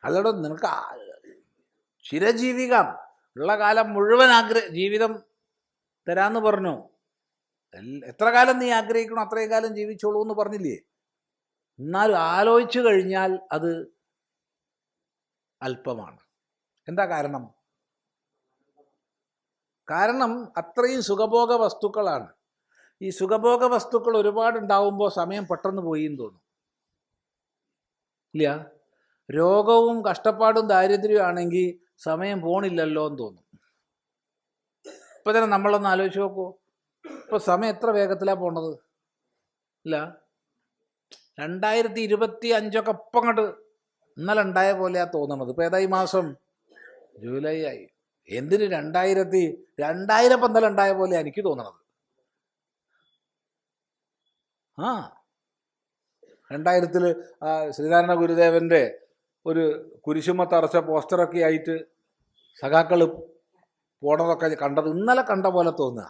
അല്ലടോ, നിനക്ക് ചിരജീവികം ഉള്ള കാലം മുഴുവൻ ജീവിതം തരാന്ന് പറഞ്ഞു. എത്ര കാലം നീ ആഗ്രഹിക്കണോ അത്രയും കാലം ജീവിച്ചോളൂ എന്ന് പറഞ്ഞില്ലേ? എന്നാലും ആലോചിച്ചു കഴിഞ്ഞാൽ അത് അല്പമാണ്. എന്താ കാരണം? കാരണം അത്രയും സുഖഭോഗ വസ്തുക്കളാണ്. ഈ സുഖഭോഗ വസ്തുക്കൾ ഒരുപാടുണ്ടാവുമ്പോൾ സമയം പെട്ടെന്ന് പോയി എന്ന് തോന്നും, ഇല്ല? രോഗവും കഷ്ടപ്പാടും ദാരിദ്ര്യവും ആണെങ്കിൽ സമയം പോണില്ലല്ലോ എന്ന് തോന്നും. ഇപ്പം തന്നെ നമ്മളൊന്ന് ആലോചിച്ച് നോക്കൂ, ഇപ്പോൾ സമയം എത്ര വേഗത്തിലാണ് പോണത്, ഇല്ല? 2025 ഇപ്പം അങ്ങോട്ട് ഇന്നലെ ഉണ്ടായ പോലെയാണ് തോന്നണത്. ഇപ്പം ഏതായി മാസം? ജൂലൈ ആയി. എന്തിന് 2000 ഇന്നലെ ഉണ്ടായ പോലെയാണ് എനിക്ക് തോന്നണത്. 2000 ശ്രീനാരായണ ഗുരുദേവൻ്റെ ഒരു കുരിശുമ തറച്ച പോസ്റ്ററൊക്കെ ആയിട്ട് സഖാക്കൾ പോണതൊക്കെ കണ്ടത് ഇന്നലെ കണ്ട പോലെ തോന്നുക.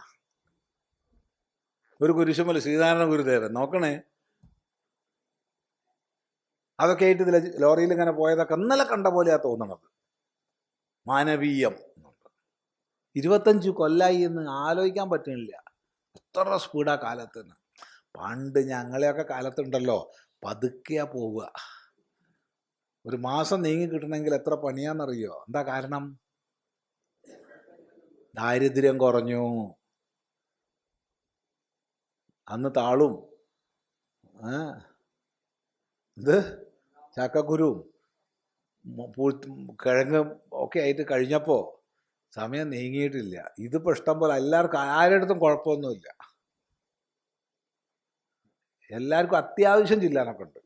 ഒരു കുരിശുമൽ ശ്രീനാരായണ ഗുരുദേവൻ നോക്കണേ, അതൊക്കെ ആയിട്ട് ഇതിൽ ലോറിയിൽ ഇങ്ങനെ പോയതൊക്കെ ഇന്നലെ കണ്ട പോലെയാണ് തോന്നണത്. മാനവീയം 25 കൊല്ലായി എന്ന് ആലോചിക്കാൻ പറ്റുന്നില്ല. എത്ര സ്പീഡാ കാലത്തിന്. പണ്ട് ഞങ്ങളെയൊക്കെ കാലത്തുണ്ടല്ലോ പതുക്കെയാ പോവുക. ഒരു മാസം നീങ്ങി കിട്ടണമെങ്കിൽ എത്ര പണിയാന്നറിയോ? എന്താ കാരണം? ദാരിദ്ര്യം കുറഞ്ഞു. അന്ന് താളും ഇത് ചക്കക്കുരുവും കിഴങ്ങും ഒക്കെ ആയിട്ട് കഴിഞ്ഞപ്പോൾ സമയം നീങ്ങിയിട്ടില്ല. ഇതിപ്പോൾ ഇഷ്ടം പോലെ എല്ലാവർക്കും, ആരുടെടുത്തും കുഴപ്പമൊന്നുമില്ല. എല്ലാവർക്കും അത്യാവശ്യം ചില്ലാനൊക്കെ ഉണ്ട്.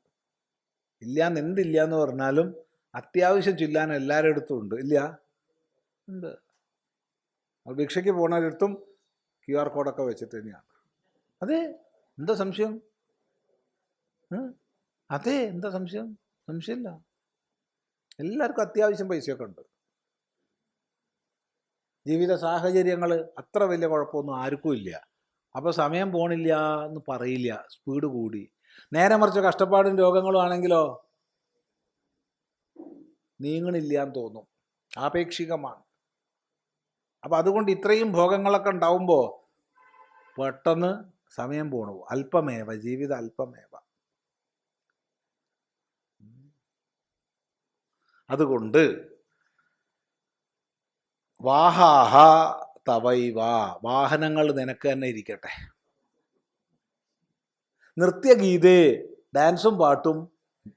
ഇല്ലാന്ന് എന്തില്ല എന്ന് പറഞ്ഞാലും അത്യാവശ്യം ചില്ലാൻ എല്ലാവരുടെ അടുത്തും ഉണ്ട്, ഇല്ല? ഉണ്ട്. ഭിക്ഷയ്ക്ക് പോണവരടുത്തും QR കോഡൊക്കെ വെച്ചിട്ട് തന്നെയാണ്. അതെ, എന്താ സംശയം? അതെ, എന്താ സംശയം? സംശയമില്ല. എല്ലാവർക്കും അത്യാവശ്യം പൈസയൊക്കെ ഉണ്ട്. ജീവിത സാഹചര്യങ്ങൾ അത്ര വലിയ കുഴപ്പമൊന്നും ആർക്കും ഇല്ല. അപ്പോൾ സമയം പോണില്ല എന്ന് പറയില്ല, സ്പീഡ് കൂടി. നേരെ മറിച്ച് കഷ്ടപ്പാടും രോഗങ്ങളും ആണെങ്കിലോ നീങ്ങണില്ല എന്ന് തോന്നും, ആപേക്ഷികമാണ്. അപ്പം അതുകൊണ്ട് ഇത്രയും ഭോഗങ്ങളൊക്കെ ഉണ്ടാവുമ്പോൾ പെട്ടെന്ന് സമയം പോണു. അല്പമേവ ജീവിതം, അല്പമേവ. അതുകൊണ്ട് വാഹാഹ തവൈവ, വാഹനങ്ങൾ നിനക്ക് തന്നെ ഇരിക്കട്ടെ. നൃത്യഗീതേ, ഡാൻസും പാട്ടും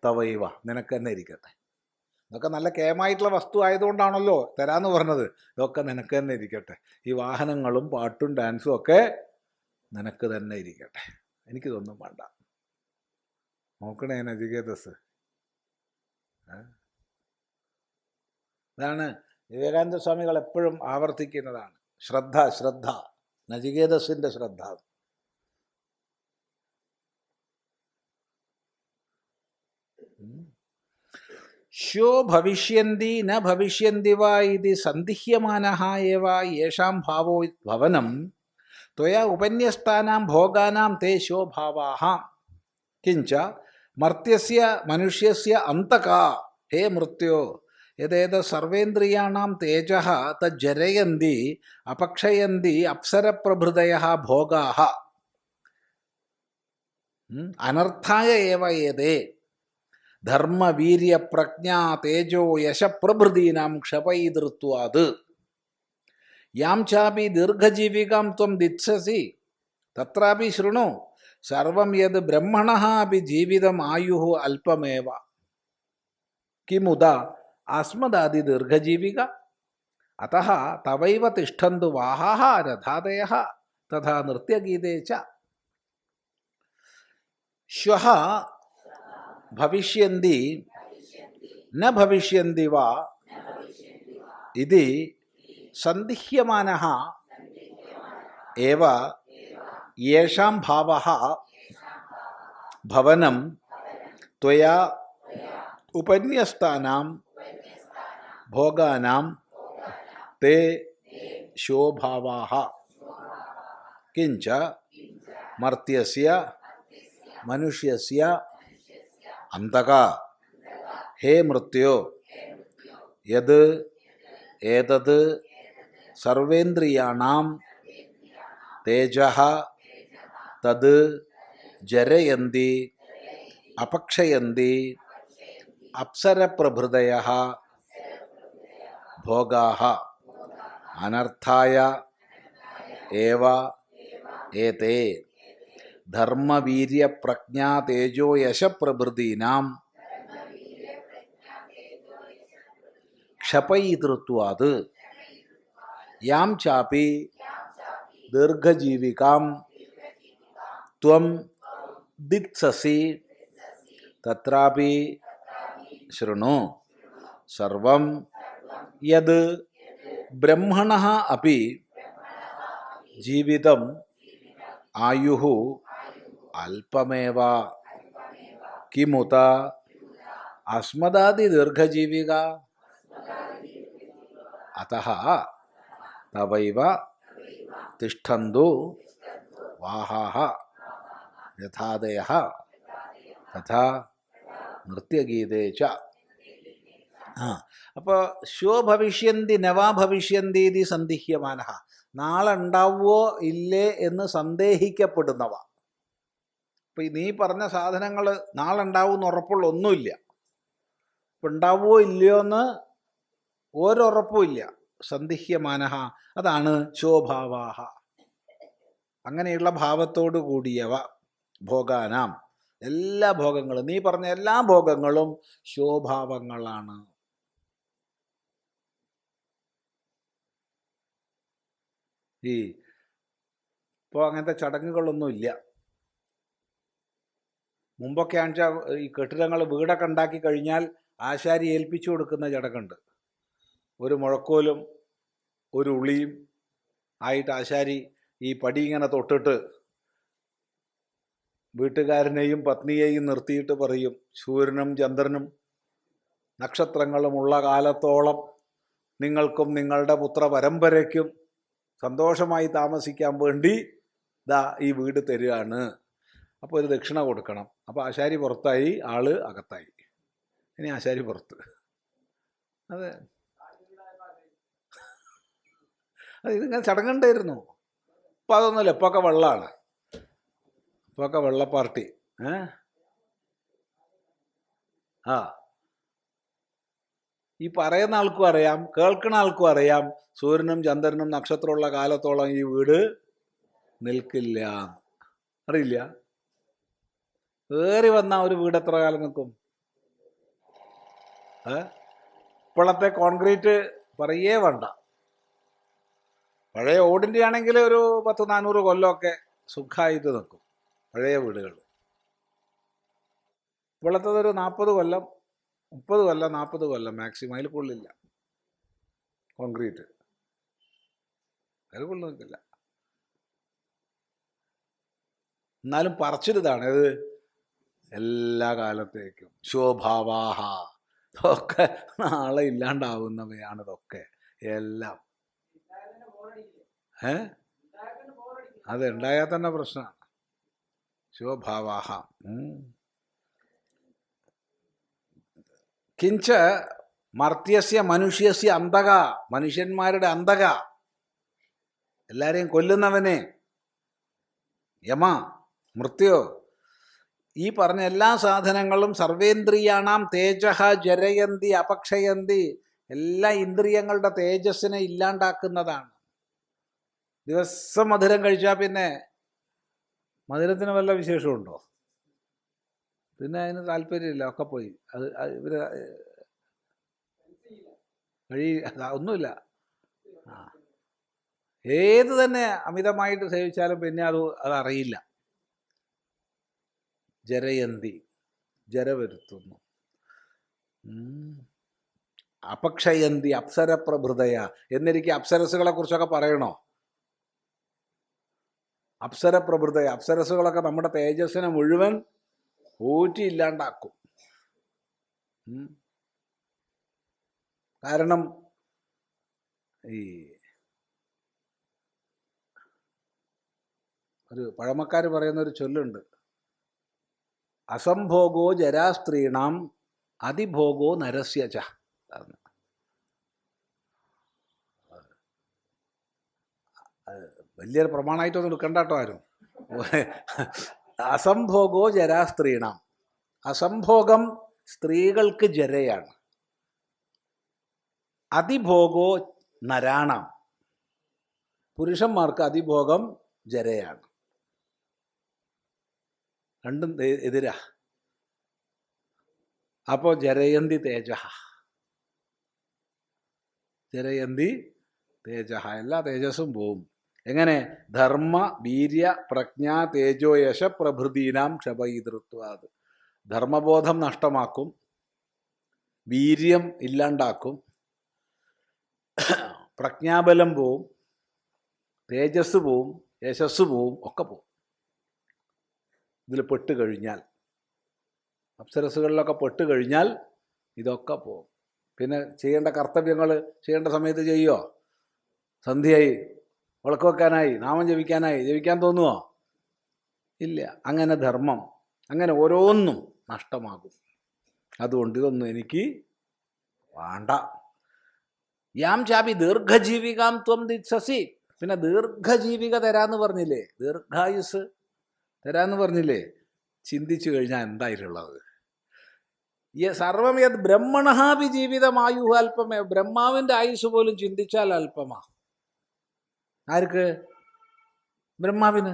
തവൈവ, നിനക്ക് തന്നെ ഇരിക്കട്ടെ. ഇതൊക്കെ നല്ല കേമായിട്ടുള്ള വസ്തു ആയതുകൊണ്ടാണല്ലോ തരാന്ന് പറഞ്ഞത്. ഇതൊക്കെ നിനക്ക് തന്നെ ഇരിക്കട്ടെ. ഈ വാഹനങ്ങളും പാട്ടും ഡാൻസും ഒക്കെ നിനക്ക് തന്നെ ഇരിക്കട്ടെ. എനിക്കിതൊന്നും വേണ്ട. നോക്കണേ നചികേതസ്. ഇതാണ് വിവേകാനന്ദ സ്വാമികൾ എപ്പോഴും ആവർത്തിക്കുന്നതാണ്. ശ്രദ്ധ, ശ്രദ്ധ, നചികേതസിൻ്റെ ശ്രദ്ധ. श्यो भविष्यन्ति न भविष्यन्ति वा इति सन्दिह्यमानः एव येषां भावो भवनं त्वया उपन्यस्तानां भोगानां ते श्यो भावाः किञ्च मर्त्यस्य मनुष्यस्य अन्तका हे मृत्यो यदेतत् सर्वेन्द्रियाणां तेजः तज्जरयन्ति अपक्षयन्ति अप्सरप्रभृतयः भोगाः अनर्थाय एव एते धर्मवीर्यप्रज्ञा तेजो यशप्रभृतीनां क्षपयितृत्वात् यां चापि दीर्घजीविकां त्वं दित्ससि तत्रापि शृणु सर्वं यद् ब्रह्मणः अपि जीवितम् आयुः अल्पमेव किमुत अस्मदादिदीर्घजीविका अतः तवैव तिष्ठन्तु वाहाः रथादयः तथा नृत्यगीते च श्वः भविष्यन्ति न भविष्यन्ति वा इति सन्दिह्यमानः एव येषां भावः भवनं त्वया उपन्यस्तानां भोगानां ते शोभावाः किञ्च मर्त्यस्य मनुष्यस्य अन्तका हे मृत्यो यद् एतत् सर्वेन्द्रियाणां तेजः तद् जरयन्ति अपक्षयन्ति अप्सरप्रभृतयः भोगाः अनर्थाय एव एते धर्मवीर्यप्रज्ञा तेजो यशप्रभृतीनां क्षपयितृत्वात् यां चापि दीर्घजीविकां त्वं दित्ससि तत्रापि शृणु सर्वं यद् ब्रह्मणः अपि जीवितम् आयुः अल्पमेव किमुत अस्मदादिदीर्घजीविका अतः तवैव तिष्ठन्तु वाहाः यथादयः तथा നൃത്യഗീതേ ച. അപ്പോൾ ശ്വോ ഭവിഷ്യന്തി നവാ ഭവിഷ്യന്തി ഇതി സന്ദിഹ്യമാന, നാളെ ഉണ്ടാവുമോ ഇല്ലേ എന്ന് സന്ദേഹിക്കപ്പെടുന്നവ. അപ്പം നീ പറഞ്ഞ സാധനങ്ങൾ നാളെ ഉണ്ടാവുമെന്ന് ഉറപ്പുള്ള ഒന്നുമില്ല. ഇപ്പം ഉണ്ടാവുമോ ഇല്ലയോ എന്ന് ഒരുറപ്പുമില്ല. സന്ദിഹ്യമാനഹ, അതാണ് ശോഭാവാഹ. അങ്ങനെയുള്ള ഭാവത്തോടു കൂടിയവ ഭോഗാനാം, എല്ലാ ഭോഗങ്ങളും, നീ പറഞ്ഞ എല്ലാ ഭോഗങ്ങളും ശോഭാവങ്ങളാണ്. ഇപ്പോൾ അങ്ങനത്തെ ചടങ്ങുകളൊന്നുമില്ല. മുമ്പൊക്കെ ആണെച്ചാൽ ഈ കെട്ടിടങ്ങൾ വീടൊക്കെ ഉണ്ടാക്കി കഴിഞ്ഞാൽ ആശാരി ഏൽപ്പിച്ചു കൊടുക്കുന്ന ചടങ്ങുണ്ട്. ഒരു മുഴക്കോലും ഒരു ഉളിയും ആയിട്ട് ആശാരി ഈ പടി ഇങ്ങനെ തൊട്ടിട്ട് വീട്ടുകാരനെയും പത്നിയെയും നിർത്തിയിട്ട് പറയും, സൂര്യനും ചന്ദ്രനും നക്ഷത്രങ്ങളുമുള്ള കാലത്തോളം നിങ്ങൾക്കും നിങ്ങളുടെ പുത്ര പരമ്പരയ്ക്കും സന്തോഷമായി താമസിക്കാൻ വേണ്ടി ദാ ഈ വീട് തരികയാണ്. അപ്പോൾ ഒരു ദക്ഷിണ കൊടുക്കണം. അപ്പോൾ ആശാരി പുറത്തായി, ആള് അകത്തായി. ഇനി ആശാരി പുറത്ത്. അതെ, അത് ഇതിങ്ങനെ ചടങ്ങുണ്ടായിരുന്നു. ഇപ്പം അതൊന്നുമില്ല. ഇപ്പൊക്കെ വെള്ളമാണ്. ഇപ്പൊക്കെ വെള്ള പാർട്ടി. ഈ പറയുന്ന ആൾക്കും അറിയാം, കേൾക്കുന്ന ആൾക്കും അറിയാം, സൂര്യനും ചന്ദ്രനും നക്ഷത്രമുള്ള കാലത്തോളം ഈ വീട് നിൽക്കില്ല. അറിയില്ല. ഏറി വന്ന ഒരു വീട് എത്ര കാലം നിൽക്കും? ഇപ്പോഴത്തെ കോൺക്രീറ്റ് പറയേ വേണ്ട. പഴയ ഓടിൻ്റെ ആണെങ്കിൽ ഒരു 100-400 കൊല്ലമൊക്കെ സുഖമായിട്ട് നിൽക്കും പഴയ വീടുകൾ. ഇപ്പോഴത്തതൊരു 40 കൊല്ലം, 30 കൊല്ലം, 40 കൊല്ലം മാക്സിമം. അതിൽ കൊള്ളില്ല. കോൺക്രീറ്റ് അതിൽ കൊള്ളു നിൽക്കില്ല. എന്നാലും പറച്ചിലിതാണ്, ഇത് എല്ലാ കാലത്തേക്കും ശോഭാവാഹ. ഇതൊക്കെ നാളെ ഇല്ലാണ്ടാവുന്നവയാണ് ഇതൊക്കെ എല്ലാം. അതുണ്ടായാൽ തന്നെ പ്രശ്നമാണ്. ശിവഭാവാഹ. കിഞ്ച മർത്യസ്യ മനുഷ്യസ്യ അന്തക, മനുഷ്യന്മാരുടെ അന്തക, എല്ലാരെയും കൊല്ലുന്നവനെ, യമ, മൃത്യോ, ഈ പറഞ്ഞ എല്ലാ സാധനങ്ങളും സർവേന്ദ്രിയാണാം തേജഃ ജരയന്തി അപക്ഷയന്തി, എല്ലാ ഇന്ദ്രിയങ്ങളുടെ തേജസ്സിനെ ഇല്ലാണ്ടാക്കുന്നതാണ്. ദിവസം മധുരം കഴിച്ചാൽ പിന്നെ മധുരത്തിന് വല്ല വിശേഷമുണ്ടോ? പിന്നെ അതിന് താല്പര്യമില്ല, ഒക്കെ പോയി. അത് ഇവര് ഒന്നുമില്ല. ഏത് തന്നെ അമിതമായിട്ട് സേവിച്ചാലും പിന്നെ അതറിയില്ല. ജരയന്തി, ജര വരുത്തുന്നു. അപക്ഷയന്തി അപ്സരപ്രഭൃതയ എന്നിരിക്കെ അപ്സരസുകളെ കുറിച്ചൊക്കെ പറയണോ? അപ്സരപ്രഭൃതയ, അപ്സരസുകളൊക്കെ നമ്മുടെ തേജസ്സിനെ മുഴുവൻ ഊറ്റി ഇല്ലാണ്ടാക്കും. കാരണം ഈ ഒരു പഴമക്കാർ പറയുന്നൊരു ചൊല്ലുണ്ട്, അസംഭോഗോ ജരാസ്ത്രീണാം അതിഭോഗോ നരസ്യച. വലിയൊരു പ്രമാണമായിട്ടൊന്നും എടുക്കണ്ട കേട്ടോ ആരും. അസംഭോഗോ ജരാസ്ത്രീണാം, അസംഭോഗം സ്ത്രീകൾക്ക് ജരയാണ്. അതിഭോഗോ നരാണാം, പുരുഷന്മാർക്ക് അതിഭോഗം ജരയാണ്. രണ്ടും എതിരാ. അപ്പോൾ ജരയന്തി തേജ, ജരയന്തി തേജ, എല്ലാ തേജസ്സും പോവും. എങ്ങനെ? ധർമ്മ വീര്യ പ്രജ്ഞ തേജോ യശ പ്രഭൃതീനാം ക്ഷപയിതൃത്വാത്. ധർമ്മബോധം നഷ്ടമാക്കും, വീര്യം ഇല്ലാണ്ടാക്കും, പ്രജ്ഞാബലം പോവും, തേജസ് പോവും, യശസ് പോവും, ഒക്കെ പോവും ഇതിൽ പെട്ട് കഴിഞ്ഞാൽ. അപ്സരസുകളിലൊക്കെ പെട്ട് കഴിഞ്ഞാൽ ഇതൊക്കെ പോവും. പിന്നെ ചെയ്യേണ്ട കർത്തവ്യങ്ങൾ ചെയ്യേണ്ട സമയത്ത് ചെയ്യുമോ? സന്ധ്യയായി, വിളക്ക് വെക്കാനായി, നാമം ജപിക്കാനായി, ജപിക്കാൻ തോന്നുമോ? ഇല്ല. അങ്ങനെ ധർമ്മം, അങ്ങനെ ഓരോന്നും നഷ്ടമാകും. അതുകൊണ്ട് ഇതൊന്നും എനിക്ക് വേണ്ട. യാം ചാപി ദീർഘജീവികാം ത്വം ദിത്സസി. പിന്നെ ദീർഘജീവിക തരാന്ന് പറഞ്ഞില്ലേ, ദീർഘായുസ് തരാന്ന് പറഞ്ഞില്ലേ. ചിന്തിച്ചു കഴിഞ്ഞാൽ എന്തായിട്ടുള്ളത്? സർവം യത് ബ്രഹ്മണഹാപി ജീവിതമായു അല്പമേ. ബ്രഹ്മാവിൻ്റെ ആയുസ് പോലും ചിന്തിച്ചാൽ അല്പമാ. ആർക്ക്? ബ്രഹ്മാവിന്.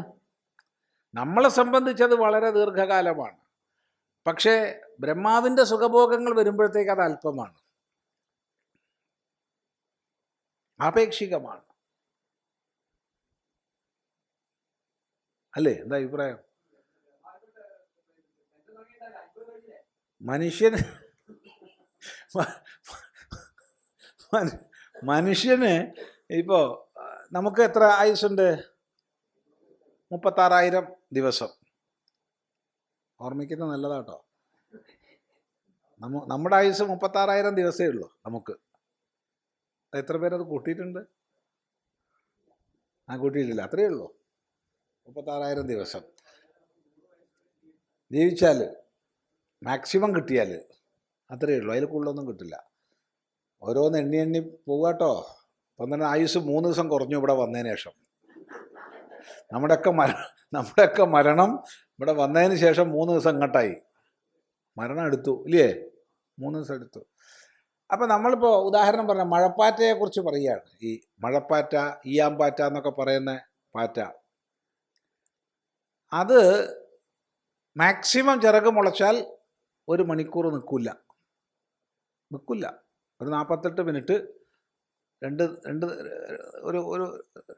നമ്മളെ സംബന്ധിച്ചത് വളരെ ദീർഘകാലമാണ്. പക്ഷേ ബ്രഹ്മാവിൻ്റെ സുഖഭോഗങ്ങൾ വരുമ്പോഴത്തേക്ക് അത് അല്പമാണ്, ആപേക്ഷികമാണ്. അല്ലേ? എന്താ അഭിപ്രായം? മനുഷ്യന് ഇപ്പോ നമുക്ക് എത്ര ആയുസ്സുണ്ട്? 36,000 ദിവസം. ഓർമ്മിക്കുന്നത് നല്ലതാട്ടോ. നമ്മുടെ ആയുസ് 36,000 ദിവസമേ ഉള്ളൂ നമുക്ക്. എത്ര പേരത് കൂട്ടിയിട്ടുണ്ട്? കൂട്ടിയിട്ടില്ല. അത്രയേ ഉള്ളൂ. 36,000 ദിവസം ജീവിച്ചാൽ, മാക്സിമം കിട്ടിയാൽ അത്രയേ ഉള്ളൂ. അതിൽ കൂടുതലൊന്നും കിട്ടില്ല. ഓരോന്ന് എണ്ണി എണ്ണി പോകാട്ടോ. അപ്പം തന്നെ ആയുസ് 3 ദിവസം കുറഞ്ഞു ഇവിടെ വന്നതിന് ശേഷം. നമ്മുടെയൊക്കെ മരണം ഇവിടെ വന്നതിന് ശേഷം 3 ദിവസം ഇങ്ങോട്ടായി. മരണം എടുത്തു ഇല്ലേ? 3 ദിവസം എടുത്തു. അപ്പം നമ്മളിപ്പോൾ ഉദാഹരണം പറഞ്ഞ മഴപ്പാറ്റയെക്കുറിച്ച് പറയുകയാണ്. ഈ മഴപ്പാറ്റ, ഈയാമ്പാറ്റ എന്നൊക്കെ പറയുന്ന പാറ്റ, അത് മാക്സിമം ചിറക് മുളച്ചാൽ 1 മണിക്കൂർ നിൽക്കില്ല. ഒരു 48 മിനിറ്റ്, ഒരു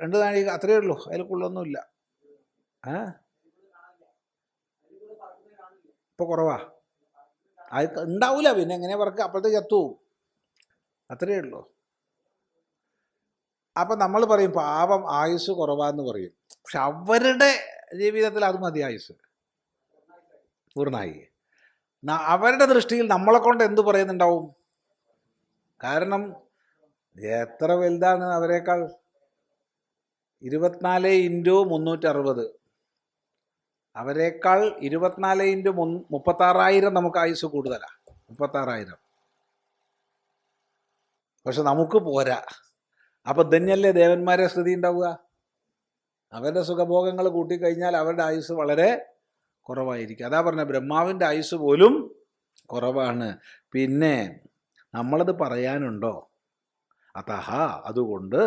2 നാഴിക, അത്രയേ ഉള്ളൂ. അതിൽ കൂടുതലൊന്നുമില്ല. ഇപ്പോൾ കുറവാ. അത് ഉണ്ടാവില്ല. പിന്നെ എങ്ങനെ പറക്കുക? അപ്പോഴത്തേക്ക് ചത്തുപോകും. അത്രയേ ഉള്ളൂ. അപ്പം നമ്മൾ പറയും പാവം ആയുസ് കുറവാന്ന് പറയും. പക്ഷെ അവരുടെ ജീവിതത്തിൽ അത് മതി, ആയുസ് പൂർണ്ണമായി. അവരുടെ ദൃഷ്ടിയിൽ നമ്മളെ കൊണ്ട് എന്ത് പറയുന്നുണ്ടാവും? കാരണം എത്ര വലുതാണ് അവരെക്കാൾ? 24x360, അവരെക്കാൾ 24x36,000 നമുക്ക് ആയുസ് കൂടുതലാണ്. 36,000. പക്ഷെ നമുക്ക് പോരാ. അപ്പൊ തന്നെയല്ലേ ദേവന്മാരെ സ്ഥിതി ഉണ്ടാവുക? അവരുടെ സുഖഭോഗങ്ങൾ കൂട്ടിക്കഴിഞ്ഞാൽ അവരുടെ ആയുസ് വളരെ കുറവായിരിക്കും. അതാ പറഞ്ഞ ബ്രഹ്മാവിൻ്റെ ആയുസ് പോലും കുറവാണ്. പിന്നെ നമ്മളത് പറയാനുണ്ടോ? അതഹ, അതുകൊണ്ട്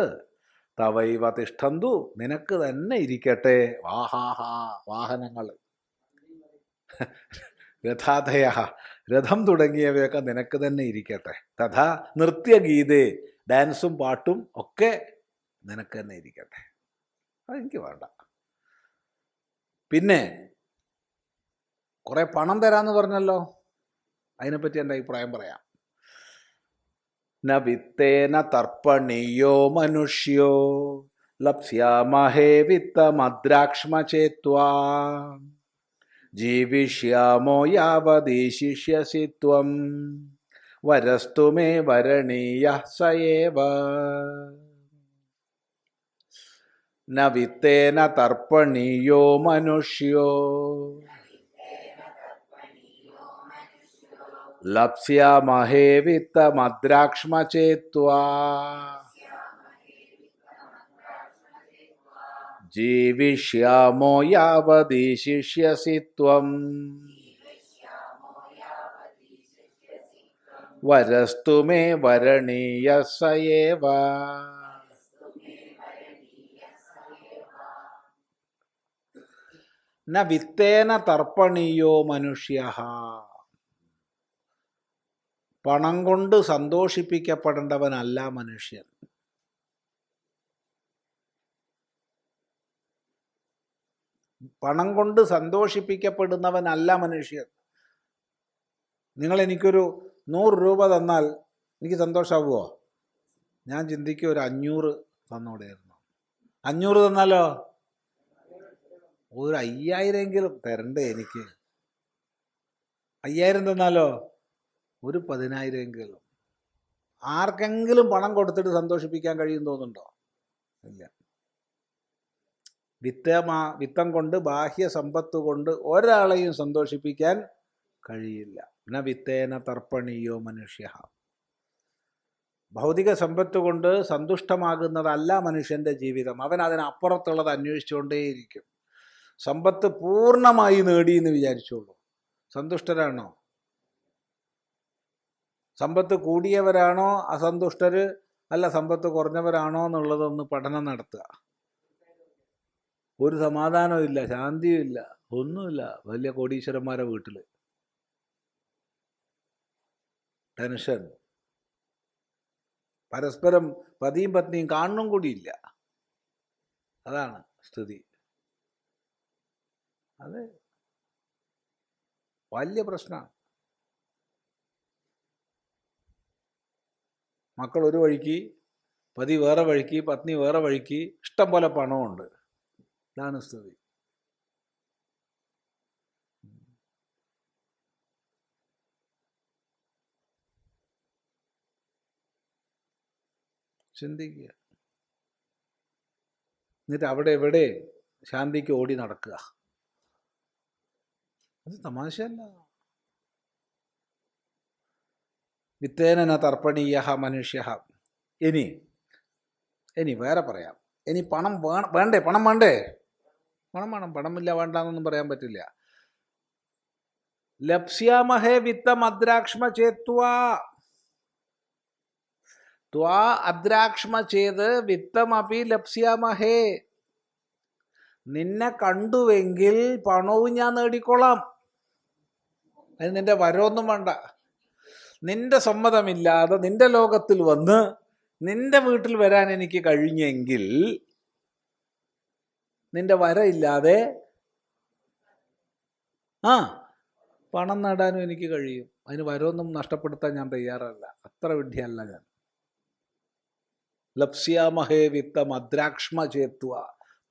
തവൈവ തിഷ്ഠന്തു, നിനക്ക് തന്നെ ഇരിക്കട്ടെ. വാഹാഹ, വാഹനങ്ങൾ, രഥാതയ, രഥം തുടങ്ങിയവയൊക്കെ നിനക്ക് തന്നെ ഇരിക്കട്ടെ. തഥാ നൃത്യഗീതേ, ഡാൻസും പാട്ടും ഒക്കെ നിനക്ക് തന്നെ ഇരിക്കട്ടെ. അതെനിക്ക് വേണ്ട. പിന്നെ കുറെ പണം തരാന്ന് പറഞ്ഞല്ലോ, അതിനെപ്പറ്റി എൻ്റെ അഭിപ്രായം പറയാം. ന വിത്തേന തർപ്പണീയോ മനുഷ്യോ ലപ്സ്യാമഹേ വിത്തമദ്രാക്ഷ്മ ചേത്വാ ജീവിഷ്യാമോ യാവദീശിഷ്യസി ത്വം വരസ്തു മേ വരണീയഃ സ ഏവ. ന വിത്തേന തർപ്പണീയോ മനുഷ്യോ ലപ്സ്യാമഹേ വിത്തമദ്രാക്ഷ്മ ചേത്വാ ജീവിഷ്യാമോ യാവദീശിഷ്യസി ത്വം വരസ്തു മേ വരണീയഃ സ ഏവ. ന വിത്തേന തർപ്പണീയോ മനുഷ്യഃ, പണം കൊണ്ട് സന്തോഷിപ്പിക്കപ്പെടേണ്ടവനല്ല മനുഷ്യൻ. പണം കൊണ്ട് സന്തോഷിപ്പിക്കപ്പെടുന്നവനല്ല മനുഷ്യൻ. നിങ്ങൾ എനിക്കൊരു 100 രൂപ തന്നാൽ എനിക്ക് സന്തോഷമാവുമോ? ഞാൻ ചിന്തിക്കും ഒരു 500 തന്നോടെയായിരുന്നു. 500 തന്നാലോ ഒരു 5000 തരണ്ടേ എനിക്ക്? 5000 തന്നാലോ ഒരു 10,000. ആർക്കെങ്കിലും പണം കൊടുത്തിട്ട് സന്തോഷിപ്പിക്കാൻ കഴിയും തോന്നുന്നുണ്ടോ? ഇല്ല. വിത്തം കൊണ്ട്, ബാഹ്യ സമ്പത്ത് കൊണ്ട് ഒരാളെയും സന്തോഷിപ്പിക്കാൻ കഴിയില്ല. ന വിത്തേന തർപ്പണീയോ മനുഷ്യ. ഭൗതിക സമ്പത്ത് കൊണ്ട് സന്തുഷ്ടമാകുന്നതല്ല മനുഷ്യൻ്റെ ജീവിതം. അവൻ അതിനപ്പുറത്തുള്ളത് അന്വേഷിച്ചുകൊണ്ടേയിരിക്കും. സമ്പത്ത് പൂർണ്ണമായി നേടിയെന്ന് വിചാരിച്ചോളൂ. സന്തുഷ്ടരാണോ? സമ്പത്ത് കൂടിയവരാണോ അസന്തുഷ്ടർ, അല്ല സമ്പത്ത് കുറഞ്ഞവരാണോ എന്നുള്ളതൊന്ന് പഠനം നടത്തുക. ഒരു സമാധാനവും ഇല്ല, ശാന്തിയും ഇല്ല, ഒന്നുമില്ല. വലിയ കോടീശ്വരന്മാരെ വീട്ടിൽ ടെൻഷൻ, പരസ്പരം പതിയും പത്നിയും കാണും കൂടിയില്ല. അതാണ് സ്ഥിതി. അത് വലിയ പ്രശ്നമാണ്. മക്കൾ ഒരു വഴിക്ക്, പതി വേറെ വഴിക്ക്, പത്നി വേറെ വഴിക്ക്, ഇഷ്ടം പോലെ പണമുണ്ട്. ഇതാണ് സ്ഥിതി. ചിന്തിക്കുക. എന്നിട്ട് അവിടെ എവിടെ ശാന്തിക്ക് ഓടി നടക്കുക. അത് തമാശയല്ല. വിത്തേന തർപ്പണീയ മനുഷ്യ. ഇനി വേറെ പറയാം. ഇനി പണം വേണ്ടേ? പണം വേണ്ടേ? പണം വേണം. പണമില്ല വേണ്ടെന്നൊന്നും പറയാൻ പറ്റില്ല. ലപ്സ്യാമഹേ വിത്തമദ്രാക്ഷ്മ ചേത്വാ. ത്വാ അദ്രാക്ഷ്മ ചെയ്ത് വിത്തമപി ലപ്സ്യാമഹേ. നിന്നെ കണ്ടുവെങ്കിൽ പണവും ഞാൻ നേടിക്കൊള്ളാം. അതിന് നിന്റെ വരവൊന്നും വേണ്ട. നിന്റെ സമ്മതമില്ലാതെ നിന്റെ ലോകത്തിൽ വന്ന് നിന്റെ വീട്ടിൽ വരാൻ എനിക്ക് കഴിഞ്ഞെങ്കിൽ, നിന്റെ വരയില്ലാതെ പണം നേടാനും എനിക്ക് കഴിയും. അതിന് വരവൊന്നും നഷ്ടപ്പെടുത്താൻ ഞാൻ തയ്യാറല്ല. അത്ര വിഡ്ഢിയല്ല ഞാൻ. ലപ്സ്യാമഹേ വിത്തം അദ്രാക്ഷ്മ ചേത്വ.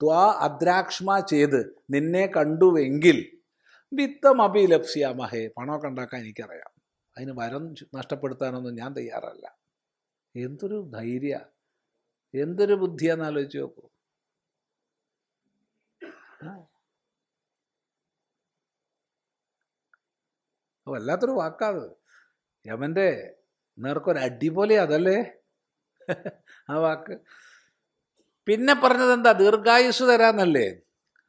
ത്വാ അദ്രാക്ഷ്മ ചെയ്ത് നിന്നെ കണ്ടുവെങ്കിൽ, വിത്തം അഭിലപ്സ്യാമഹേ. പണമൊക്കെ ഉണ്ടാക്കാൻ എനിക്കറിയാം, അതിന് വരം നഷ്ടപ്പെടുത്താനൊന്നും ഞാൻ തയ്യാറല്ല. എന്തൊരു ധൈര്യ, എന്തൊരു ബുദ്ധിയാന്ന് ആലോചിച്ച് നോക്കൂ. വല്ലാത്തൊരു വാക്കാത്. യമൻ്റെ നേർക്കൊരടി പോലെ അതല്ലേ ആ വാക്ക്. പിന്നെ പറഞ്ഞത് എന്താ? ദീർഘായുസ് തരാന്നല്ലേ.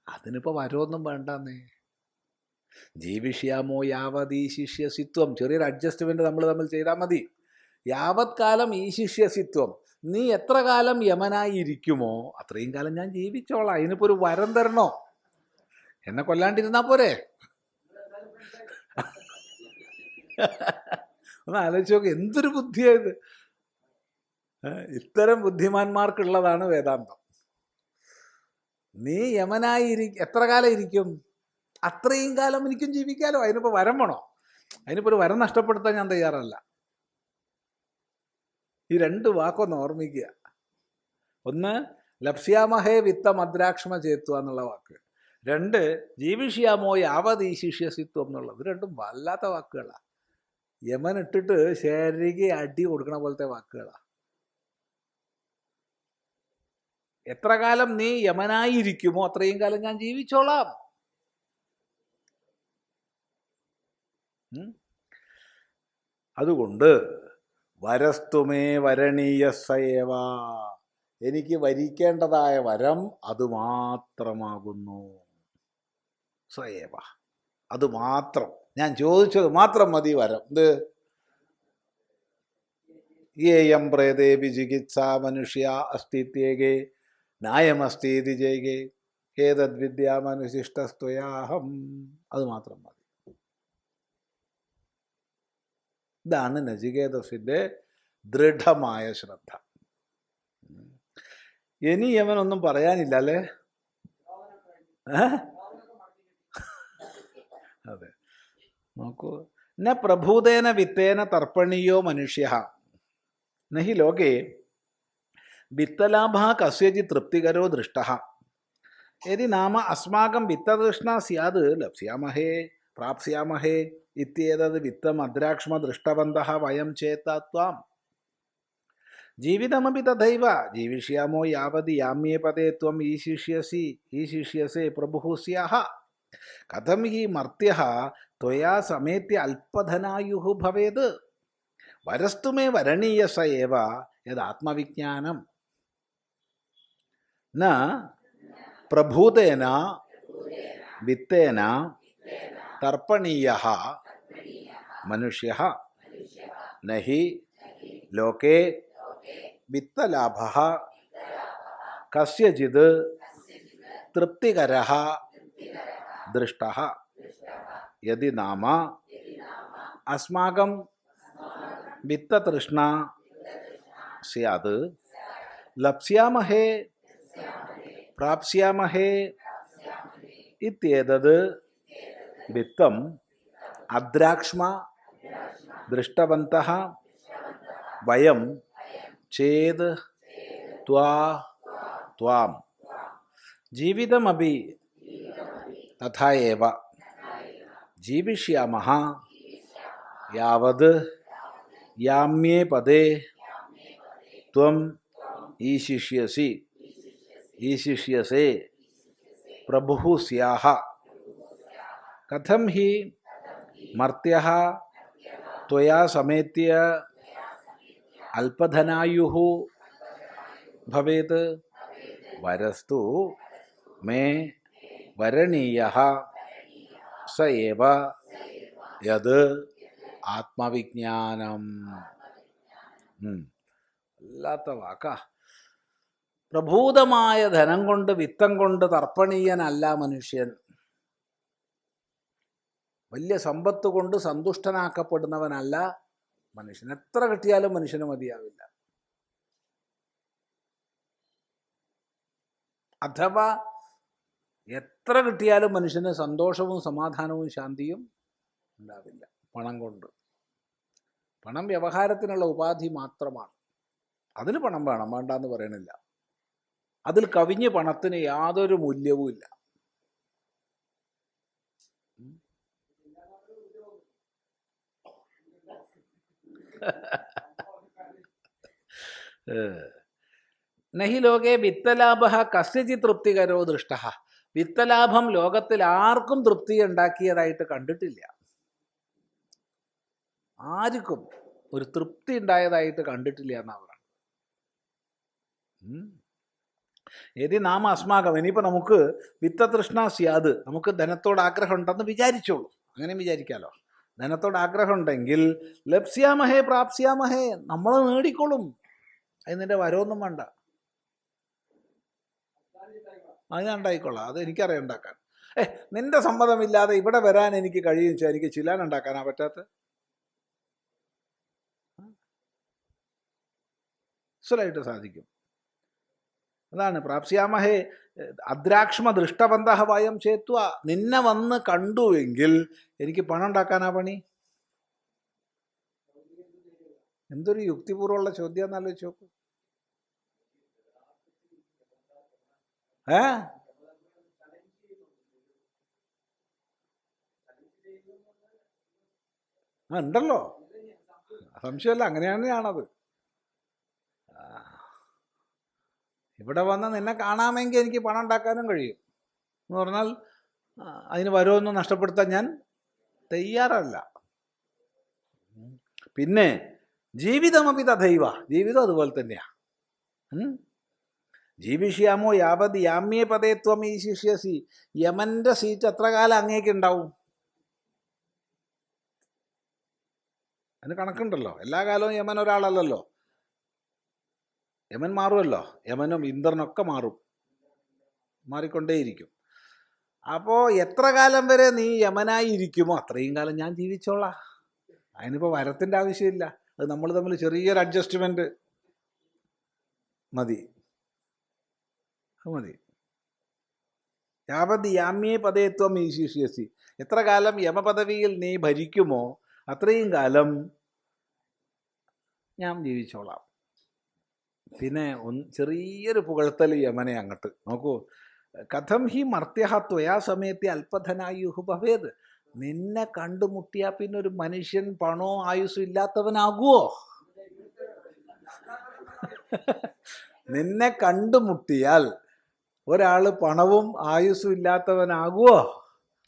അതിനിപ്പോൾ വരമൊന്നും വേണ്ടെന്നേ. ജീവിഷ്യാമോ യാവതീ ശിഷ്യസിത്വം. ചെറിയൊരു അഡ്ജസ്റ്റ്മെന്റ് നമ്മൾ തമ്മിൽ ചെയ്താൽ മതി. യാവത് കാലം ഈ ശിഷ്യസിത്വം, നീ എത്ര കാലം യമനായി ഇരിക്കുമോ അത്രയും കാലം ഞാൻ ജീവിച്ചോളാം. അതിനിപ്പോൾ ഒരു വരം തരണോ? എന്നെ കൊല്ലാണ്ടിരുന്നാ പോരെ? ഒന്ന് ആലോചിച്ച് നോക്ക്, എന്തൊരു ബുദ്ധിയായത്. ഇത്തരം ബുദ്ധിമാന്മാർക്കുള്ളതാണ് വേദാന്തം. നീ യമനായി എത്ര കാലം ഇരിക്കും? അത്രയും കാലം എനിക്കും ജീവിക്കാലോ. അതിനിപ്പോൾ വരം വേണോ? അതിനിപ്പോൾ ഒരു വരം നഷ്ടപ്പെടുത്താൻ ഞാൻ തയ്യാറല്ല. ഈ രണ്ട് വാക്കൊന്ന് ഓർമ്മിക്കുക. ഒന്ന് ലപ്സ്യാമഹേ വിത്തമദ്രാക്ഷ്മ ചേത്വ എന്നുള്ള വാക്ക്. രണ്ട് ജീവിഷ്യാമോ യാവതീ ശിഷ്യസിത്വം എന്നുള്ളത്. രണ്ടും വല്ലാത്ത വാക്കുകളാണ്. യമൻ ഇട്ടിട്ട് ശരിക്ക് അടി കൊടുക്കണ പോലത്തെ വാക്കുകളാണ്. എത്ര കാലം നീ യമനായിരിക്കുമോ അത്രയും കാലം ഞാൻ ജീവിച്ചോളാം. അതുകൊണ്ട് വരസ്തുമേ വരണീയ സേവ, എനിക്ക് വരിക്കേണ്ടതായ വരം അതുമാത്രമാകുന്നു. സേവ, അതുമാത്രം, ഞാൻ ചോദിച്ചത് മാത്രം മതി വരം. എന്ത്? യേയം പ്രേതേ വിചികിത്സ മനുഷ്യ അസ്തിത്യേകേ ന്യായമസ്തീതി ജേകേ ഏതദ്വിദ്യാമനുശിഷ്ടസ്ത്വയാഹം. അത് മാത്രം മതി. ഇതാണ് നചികേതസിൻ്റെ ദൃഢമായ ശ്രദ്ധ. ഇനി യമനൊന്നും പറയാനില്ല അല്ലേ? അതെ, നോക്കൂ. ന പ്രഭൂതേന വിത്തേന തർപ്പണീയോ മനുഷ്യ നഹി ലോകേ വിത്തലാഭ കസ്യചിത് തൃപ്തികരോ ദൃഷ്ട. യദി നാമ അസ്മാകം വിത്തതൃഷ്ണ സ്യാത് ലപ്സ്യാമഹേ പ്രാപ്സ്യാമഹേ ഇത്യേതത് വിത്തം അദ്രാക്ഷ്മ ദൃഷ്ടവന്തഃ വയം ചേത്താത്വാം. ജീവിതമപി തഥൈവ ജീവിഷ്യാമോ യാവതി യാമ്യേ പദേ ത്വം ഈശിഷ്യസേ പ്രഭുഃ സ്യാഹ. കഥം ഹി മർത്യഃ ത്വയാ സമേത്യ അല്പധനായുഃ ഭവേത്. വരസ്തു മേ വരണീയ സ ഏവ യദാത്മവിജ്ഞാനം. ന പ്രഭൂതേന വിത്തേന തർപ്പണീയഃ മനുഷ്യഃ നഹി ലോകേ വിത്തലാഭഃ കസ്യചിത് തൃപ്തികരഃ ദൃഷ്ടഃ. യദി നാമ അസ്മാകം വിത്തതൃഷ്ണ സ്യാത് ലപ്സ്യാമഹേ പ്രാപ്സ്യാമഹേ ഇത്യേതത് വിത്തം അദ്രാക്ഷ്മ ദൃഷ്ടവന്തഃ വയം ചേത് ത്വാം. ജീവിതമപി തഥാ ഏവ ജീവിഷ്യാമഃ യാവത് യാമ്യേ പദേ ത്വം ഈശിഷ്യസേ പ്രഭുഃ സ്യാഹ. കഥം ഹി മർത്യഃ ത്വയാ സമേത്യ അല്പധനായുഃ ഭവേത്. വരസ്തു മേ വരണീയഃ സ ഏവ യത് ആത്മവിജ്ഞാനം. അല്ലാത്ത വാക്കാ. പ്രഭൂതമായ ധനം കൊണ്ട് വിത്തം കൊണ്ട് തർപ്പണീയനല്ല മനുഷ്യൻ. വലിയ സമ്പത്ത് കൊണ്ട് സന്തുഷ്ടനാക്കപ്പെടുന്നവനല്ല മനുഷ്യൻ. എത്ര കിട്ടിയാലും മനുഷ്യന് മതിയാവില്ല. അഥവാ എത്ര കിട്ടിയാലും മനുഷ്യന് സന്തോഷവും സമാധാനവും ശാന്തിയും ഉണ്ടാവില്ല പണം കൊണ്ട്. പണം വ്യവഹാരത്തിനുള്ള ഉപാധി മാത്രമാണ്. അതിന് പണം വേണം, വേണ്ടാന്ന് പറയണില്ല. അതിൽ കവിഞ്ഞ് പണത്തിന് യാതൊരു മൂല്യവുമില്ല. നഹി ലോകേ വിത്തലാഭ കസ്യചിത് തൃപ്തികരോ ദൃഷ്ട. വിത്തലാഭം ലോകത്തിൽ ആർക്കും തൃപ്തി ഉണ്ടാക്കിയതായിട്ട് കണ്ടിട്ടില്ല. ആർക്കും ഒരു തൃപ്തി ഉണ്ടായതായിട്ട് കണ്ടിട്ടില്ല എന്നാ പറയുന്നത്. ഏതി നാം അസ്മാകം, ഇനിയിപ്പോൾ നമുക്ക് വിത്തതൃഷ്ണ സ്യാത്, നമുക്ക് ധനത്തോട് ആഗ്രഹം ഉണ്ടെന്ന് വിചാരിച്ചോളൂ, അങ്ങനെയും വിചാരിക്കാമല്ലോ. ധനത്തോട് ആഗ്രഹം ഉണ്ടെങ്കിൽ ലപ്സ്യാമഹേ പ്രാപ്സ്യാമഹേ, നമ്മൾ നേടിക്കോളും. അതിൻ്റെ വരവൊന്നും വേണ്ട, അത് ഞാൻ ഉണ്ടായിക്കൊള്ളാം, അത് എനിക്കറിയാം ഉണ്ടാക്കാൻ. നിന്റെ സമ്മതമില്ലാതെ ഇവിടെ വരാൻ എനിക്ക് കഴിയും വെച്ചാൽ എനിക്ക് ചിലാൻ ഉണ്ടാക്കാനാ പറ്റാത്ത? സുലായിട്ട് സാധിക്കും. അതാണ് പ്രാപ്സ്യാമഹേ അദ്രാക്ഷ്മ ദൃഷ്ടബന്ധ വയം ചേത്വ. നിന്നെ വന്ന് കണ്ടുവെങ്കിൽ എനിക്ക് പണം ഉണ്ടാക്കാനാ പണി. എന്തൊരു യുക്തിപൂർവ്വമുള്ള ചോദ്യം എന്നാലോചിച്ച് നോക്കൂ. ഉണ്ടല്ലോ, സംശയമല്ല, അങ്ങനെ തന്നെയാണത്. ഇവിടെ വന്ന് നിന്നെ കാണാമെങ്കിൽ എനിക്ക് പണം ഉണ്ടാക്കാനും കഴിയും എന്ന് പറഞ്ഞാൽ അതിന് വരുമൊന്നും നഷ്ടപ്പെടുത്താൻ ഞാൻ തയ്യാറല്ല. പിന്നെ ജീവിതമപി തഥൈവ, ജീവിതം അതുപോലെ തന്നെയാ. ജീവിഷ്യാമോ യാവത് യാമ്യേ പദേ ത്വം ഈശിഷ്യസി. യമന്റെ സീറ്റ് എത്ര കാലം അങ്ങേക്ക് ഉണ്ടാവും? അതിന് കണക്കുണ്ടല്ലോ. എല്ലാ കാലവും യമൻ ഒരാളല്ലല്ലോ, യമൻ മാറുമല്ലോ. യമനും ഇന്ദ്രനൊക്കെ മാറും, മാറിക്കൊണ്ടേയിരിക്കും. അപ്പോൾ എത്ര കാലം വരെ നീ യമനായി ഇരിക്കുമോ അത്രയും കാലം ഞാൻ ജീവിച്ചോളാം. അതിനിപ്പോൾ വരത്തിൻ്റെ ആവശ്യമില്ല, അത് നമ്മൾ തമ്മിൽ ചെറിയൊരു അഡ്ജസ്റ്റ്മെൻറ്റ് മതി, അത് മതി. യാവത് യാമ്യേ പദേത്വം ഈശിഷ്യസി, എത്ര കാലം യമപദവിയിൽ നീ ഭരിക്കുമോ അത്രയും കാലം ഞാൻ ജീവിച്ചോളാം. പിന്നെ ചെറിയൊരു പുകഴ്ത്തൽ യമനെ അങ്ങോട്ട് നോക്കൂ. കഥം ഹി മർത്യ ത്വയാ സമയത്തെ അല്പധനായുഹു ഭവേത്. നിന്നെ കണ്ടുമുട്ടിയാൽ പിന്നെ ഒരു മനുഷ്യൻ പണോ ആയുസ്സും ഇല്ലാത്തവനാകുമോ? നിന്നെ കണ്ടുമുട്ടിയാൽ ഒരാൾ പണവും ആയുസ്സും ഇല്ലാത്തവനാകുമോ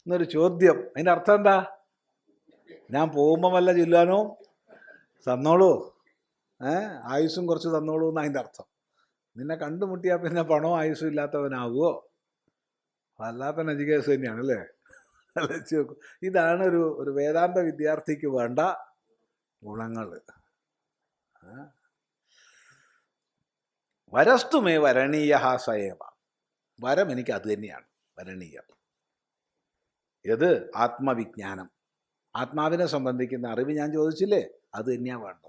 എന്നൊരു ചോദ്യം. അതിൻ്റെ അർത്ഥം എന്താ? ഞാൻ പോകുമ്പോൾ വല്ല ചൊല്ലാനോ തന്നോളൂ, ആയുസ്സും കുറച്ച് തന്നോളൂ എന്ന് അതിൻ്റെ അർത്ഥം. നിന്നെ കണ്ടുമുട്ടിയാൽ പിന്നെ പണവും ആയുസ്സും ഇല്ലാത്തവനാകുമോ? വല്ലാത്ത നജികേസ് തന്നെയാണ് അല്ലേ? ആലോചിച്ച് നോക്കൂ. ഇതാണ് ഒരു വേദാന്ത വിദ്യാർത്ഥിക്ക് വേണ്ട ഗുണങ്ങൾ. വരസ്തുമേ വരണീയ സയേവ. വരം എനിക്ക് അത് തന്നെയാണ് വരണീയം. ഏത്? ആത്മവിജ്ഞാനം, ആത്മാവിനെ സംബന്ധിക്കുന്ന അറിവ് ഞാൻ ചോദിച്ചില്ലേ, അത് തന്നെയാണ് വേണ്ടത്.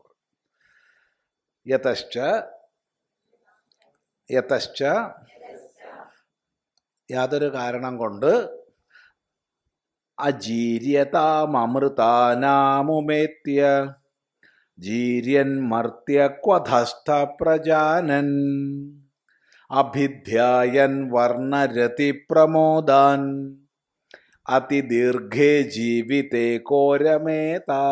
യതശ്ച യാതൊരു കാരണം കൊണ്ട് അജീര്യതാമൃതാനാമുമേത്യ ജീര്യൻ മർത്യ ക്വധസ്ഥ പ്രജാനൻ അഭിധ്യായൻ വർണ്ണരതി പ്രമോദാൻ അതിദീർഘേ ജീവിതേ കോരമേതാ.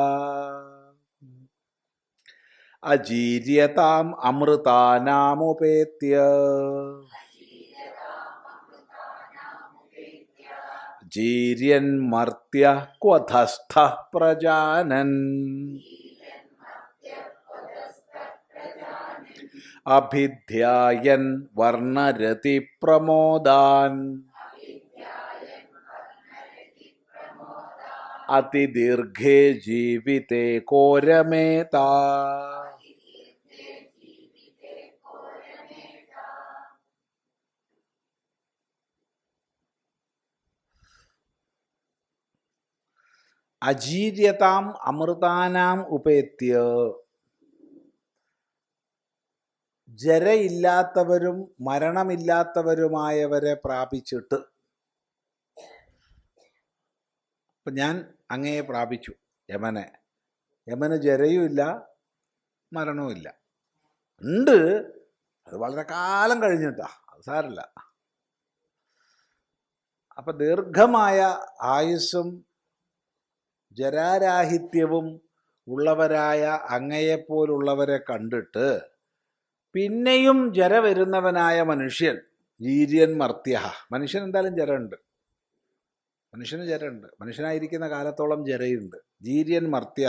അജീര്യതാം അമൃതാനാമുപേത്യ ജീര്യൻ മർത്യ ക്വധസ്ഥ പ്രജാനൻ അഭിധ്യായൻ വർണ്ണരതി പ്രമോദാൻ അതിദീർഘേ ജീവിതേ കോരമേതാ. അജീര്യതാം അമൃതാനാം ഉപേത്യ, ജരയില്ലാത്തവരും മരണമില്ലാത്തവരുമായവരെ പ്രാപിച്ചിട്ട്. അപ്പം ഞാൻ അങ്ങയെ പ്രാപിച്ചു, യമനെ. യമന് ജരയുമില്ല മരണവുമില്ല. ഉണ്ട്, അത് വളരെ കാലം കഴിഞ്ഞിട്ടാ, അത് സാരമില്ല. അപ്പം ദീർഘമായ ആയുസ്സും ജരാരാഹിത്യവും ഉള്ളവരായ അങ്ങയെപ്പോലുള്ളവരെ കണ്ടിട്ട് പിന്നെയും ജര വരുന്നവനായ മനുഷ്യൻ, ജീര്യൻ മർത്യ, മനുഷ്യൻ എന്തായാലും ജരമുണ്ട്, മനുഷ്യന് ജരമുണ്ട്, മനുഷ്യനായിരിക്കുന്ന കാലത്തോളം ജരയുണ്ട്. ജീര്യൻ മർത്യ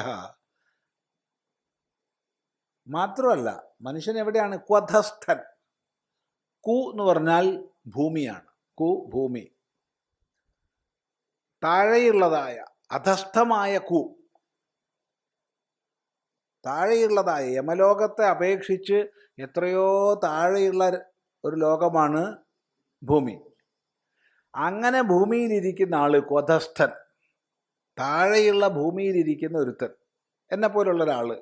മാത്രമല്ല, മനുഷ്യൻ എവിടെയാണ്? ക്വധസ്ഥൻ. കു എന്ന് പറഞ്ഞാൽ ഭൂമിയാണ്. കു ഭൂമി, താഴെയുള്ളതായ അധസ്ഥമായ കു, താഴെയുള്ളതായ യമലോകത്തെ അപേക്ഷിച്ച് എത്രയോ താഴെയുള്ള ഒരു ലോകമാണ് ഭൂമി. അങ്ങനെ ഭൂമിയിലിരിക്കുന്ന ആള് ക്വധസ്ഥൻ, താഴെയുള്ള ഭൂമിയിലിരിക്കുന്ന ഒരുത്തൻ, എന്നെ പോലുള്ള ഒരാള്.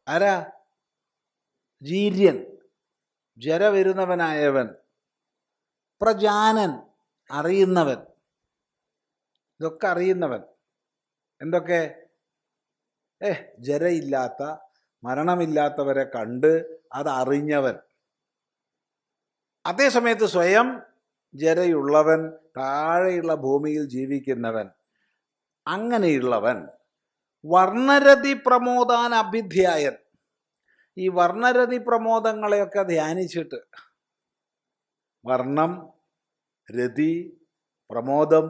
ആരാ? ജീര്യൻ, ജര വരുന്നവനായവൻ. പ്രജാനൻ, അറിയുന്നവൻ. ഇതൊക്കെ അറിയുന്നവൻ. എന്തൊക്കെ? ജരയില്ലാത്ത, മരണമില്ലാത്തവരെ കണ്ട് അതറിഞ്ഞവൻ. അതേസമയത്ത് സ്വയം ജരയുള്ളവൻ, താഴെയുള്ള ഭൂമിയിൽ ജീവിക്കുന്നവൻ. അങ്ങനെയുള്ളവൻ വർണ്ണരതി പ്രമോദാൻ അഭിധ്യായൻ. ഈ വർണ്ണരതി പ്രമോദങ്ങളെയൊക്കെ ധ്യാനിച്ചിട്ട്, വർണ്ണം, രതി, പ്രമോദം,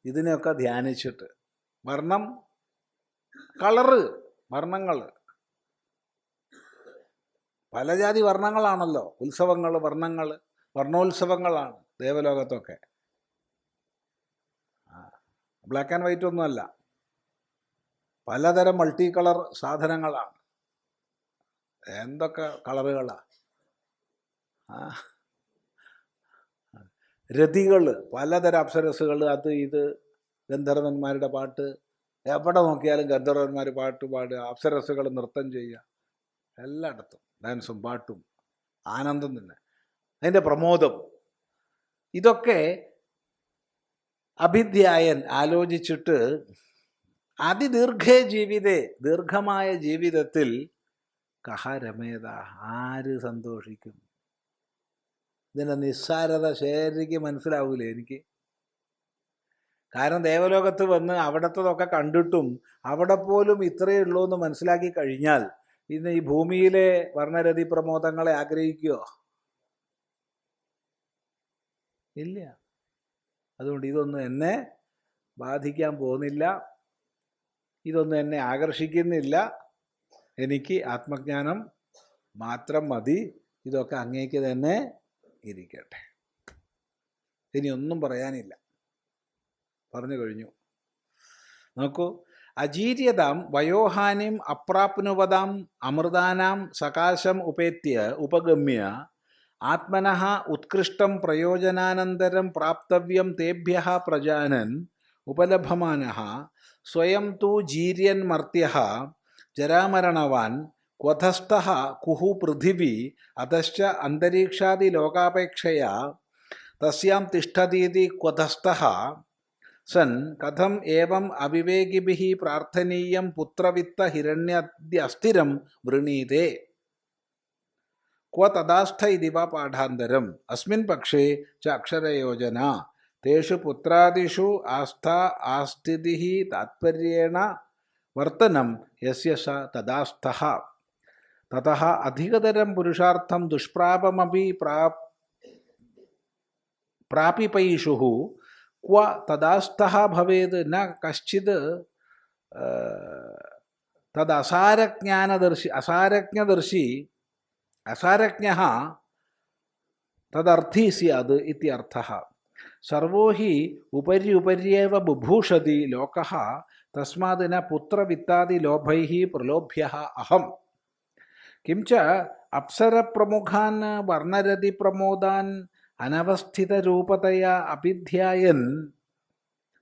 ഇതിനെയൊക്കെ ധ്യാനിച്ചിട്ട്. വർണ്ണം, കളറ്, വർണ്ണങ്ങൾ, പല ജാതി വർണ്ണങ്ങളാണല്ലോ. ഉത്സവങ്ങൾ, വർണ്ണങ്ങൾ, വർണ്ണോത്സവങ്ങളാണ് ദേവലോകത്തൊക്കെ. ബ്ലാക്ക് ആൻഡ് വൈറ്റ് ഒന്നുമല്ല, പലതരം മൾട്ടി കളർ സാധനങ്ങളാണ്. എന്തൊക്കെ കളറുകളാ! രതികൾ, പലതരം അപ്സരസുകൾ, അത് ഇത്, ഗന്ധർവന്മാരുടെ പാട്ട്, എവിടെ നോക്കിയാലും ഗന്ധർവന്മാർ പാട്ട് പാടുക, അപ്സരസുകൾ നൃത്തം ചെയ്യുക, എല്ലായിടത്തും ഡാൻസും പാട്ടും, ആനന്ദം തന്നെ, അതിൻ്റെ പ്രമോദം. ഇതൊക്കെ അഭിധ്യായൻ ആലോചിച്ചിട്ട് അതിദീർഘേ ജീവിതേ, ദീർഘമായ ജീവിതത്തിൽ കഹ രമേത, ആര് സന്തോഷിക്കും? ഇതിൻ്റെ നിസ്സാരത ശരിക്കും മനസ്സിലാവൂലേ എനിക്ക്? കാരണം ദേവലോകത്ത് വന്ന് അവിടത്തതൊക്കെ കണ്ടിട്ടും അവിടെ പോലും ഇത്രയേ ഉള്ളൂ എന്ന് മനസ്സിലാക്കി കഴിഞ്ഞാൽ ഇന്ന് ഈ ഭൂമിയിലെ വർണ്ണരതി പ്രമോദങ്ങളെ ആഗ്രഹിക്കുമോ? ഇല്ല. അതുകൊണ്ട് ഇതൊന്നും എന്നെ ബാധിക്കാൻ പോകുന്നില്ല, ഇതൊന്നും എന്നെ ആകർഷിക്കുന്നില്ല. എനിക്ക് ആത്മജ്ഞാനം മാത്രം മതി. ഇതൊക്കെ അങ്ങേക്ക് തന്നെ ഇരിക്കട്ടെ. ഇനിയൊന്നും പറയാനില്ല, പറഞ്ഞു കഴിഞ്ഞു. നോക്കൂ, അജീര്യതാം വയോഹാനിം അപ്രാപ്നുവതാം അമൃതാനാം സകാശം ഉപേത്യ ഉപഗമ്യ ആത്മനഃ ഉത്കൃഷ്ടം പ്രയോജനാനന്തരം പ്രാപ്തവ്യം തേഭ്യഃ പ്രജാനൻ ഉപലഭമാനഃ സ്വയം തു ജീര്യൻ മർത്യഃ ജരാമരണവാൻ ക്വധസ്ഥഃ കുഹു പൃഥിവി അധശ്ച അന്തരീക്ഷാദി ലോകാപേക്ഷയാ തസ്യാം തിഷ്ഠതീതി ക്വധസ്ഥഃ സൻ കഥം ഏവം അവിവേകിഭിഃ പ്രാർത്ഥനീയം പുത്രവിത്ത ഹിരണ്യാദ്യ അസ്ഥിരം വൃണീതേ ക്വ തദാസ്ഥ ഇതി വാ പാഠാന്തരം അസ്മിൻ പക്ഷേ ച അക്ഷരയോജന തേഷു പുത്രാദിഷു ആസ്ഥ ആസ്ഥിതിഃ താത്പര്യേണ വർത്തനം യസ്യ സ തദാസ്ഥഃ തതഃ അധികതരം പുരുഷാർത്ഥം ദുഷ്പ്രാപമപി പ്രാപിപൈഷുഃ ക്വ തദാസ്ഥഃ ഭവേത് ന കശ്ചിത് തദസാരജ്ഞാനദർശി അസാരജ്ഞഃ തദർത്ഥി സ്യാത് ഇത്യർത്ഥഃ. സർവോ ഹി ഉപരി ഉപര്യവ ബുഭൂഷതി ലോകഃ തസ്മാത് ന പുത്രവിത്താദി ലോഭൈഃ പ്രലോഭ്യഃ അഹം. കിംച അപ്സരപ്രമുഖാൻ വർണ്ണരതി പ്രമോദാൻ അനവസ്ഥിതരൂപതയാ അഭിധ്യായൻ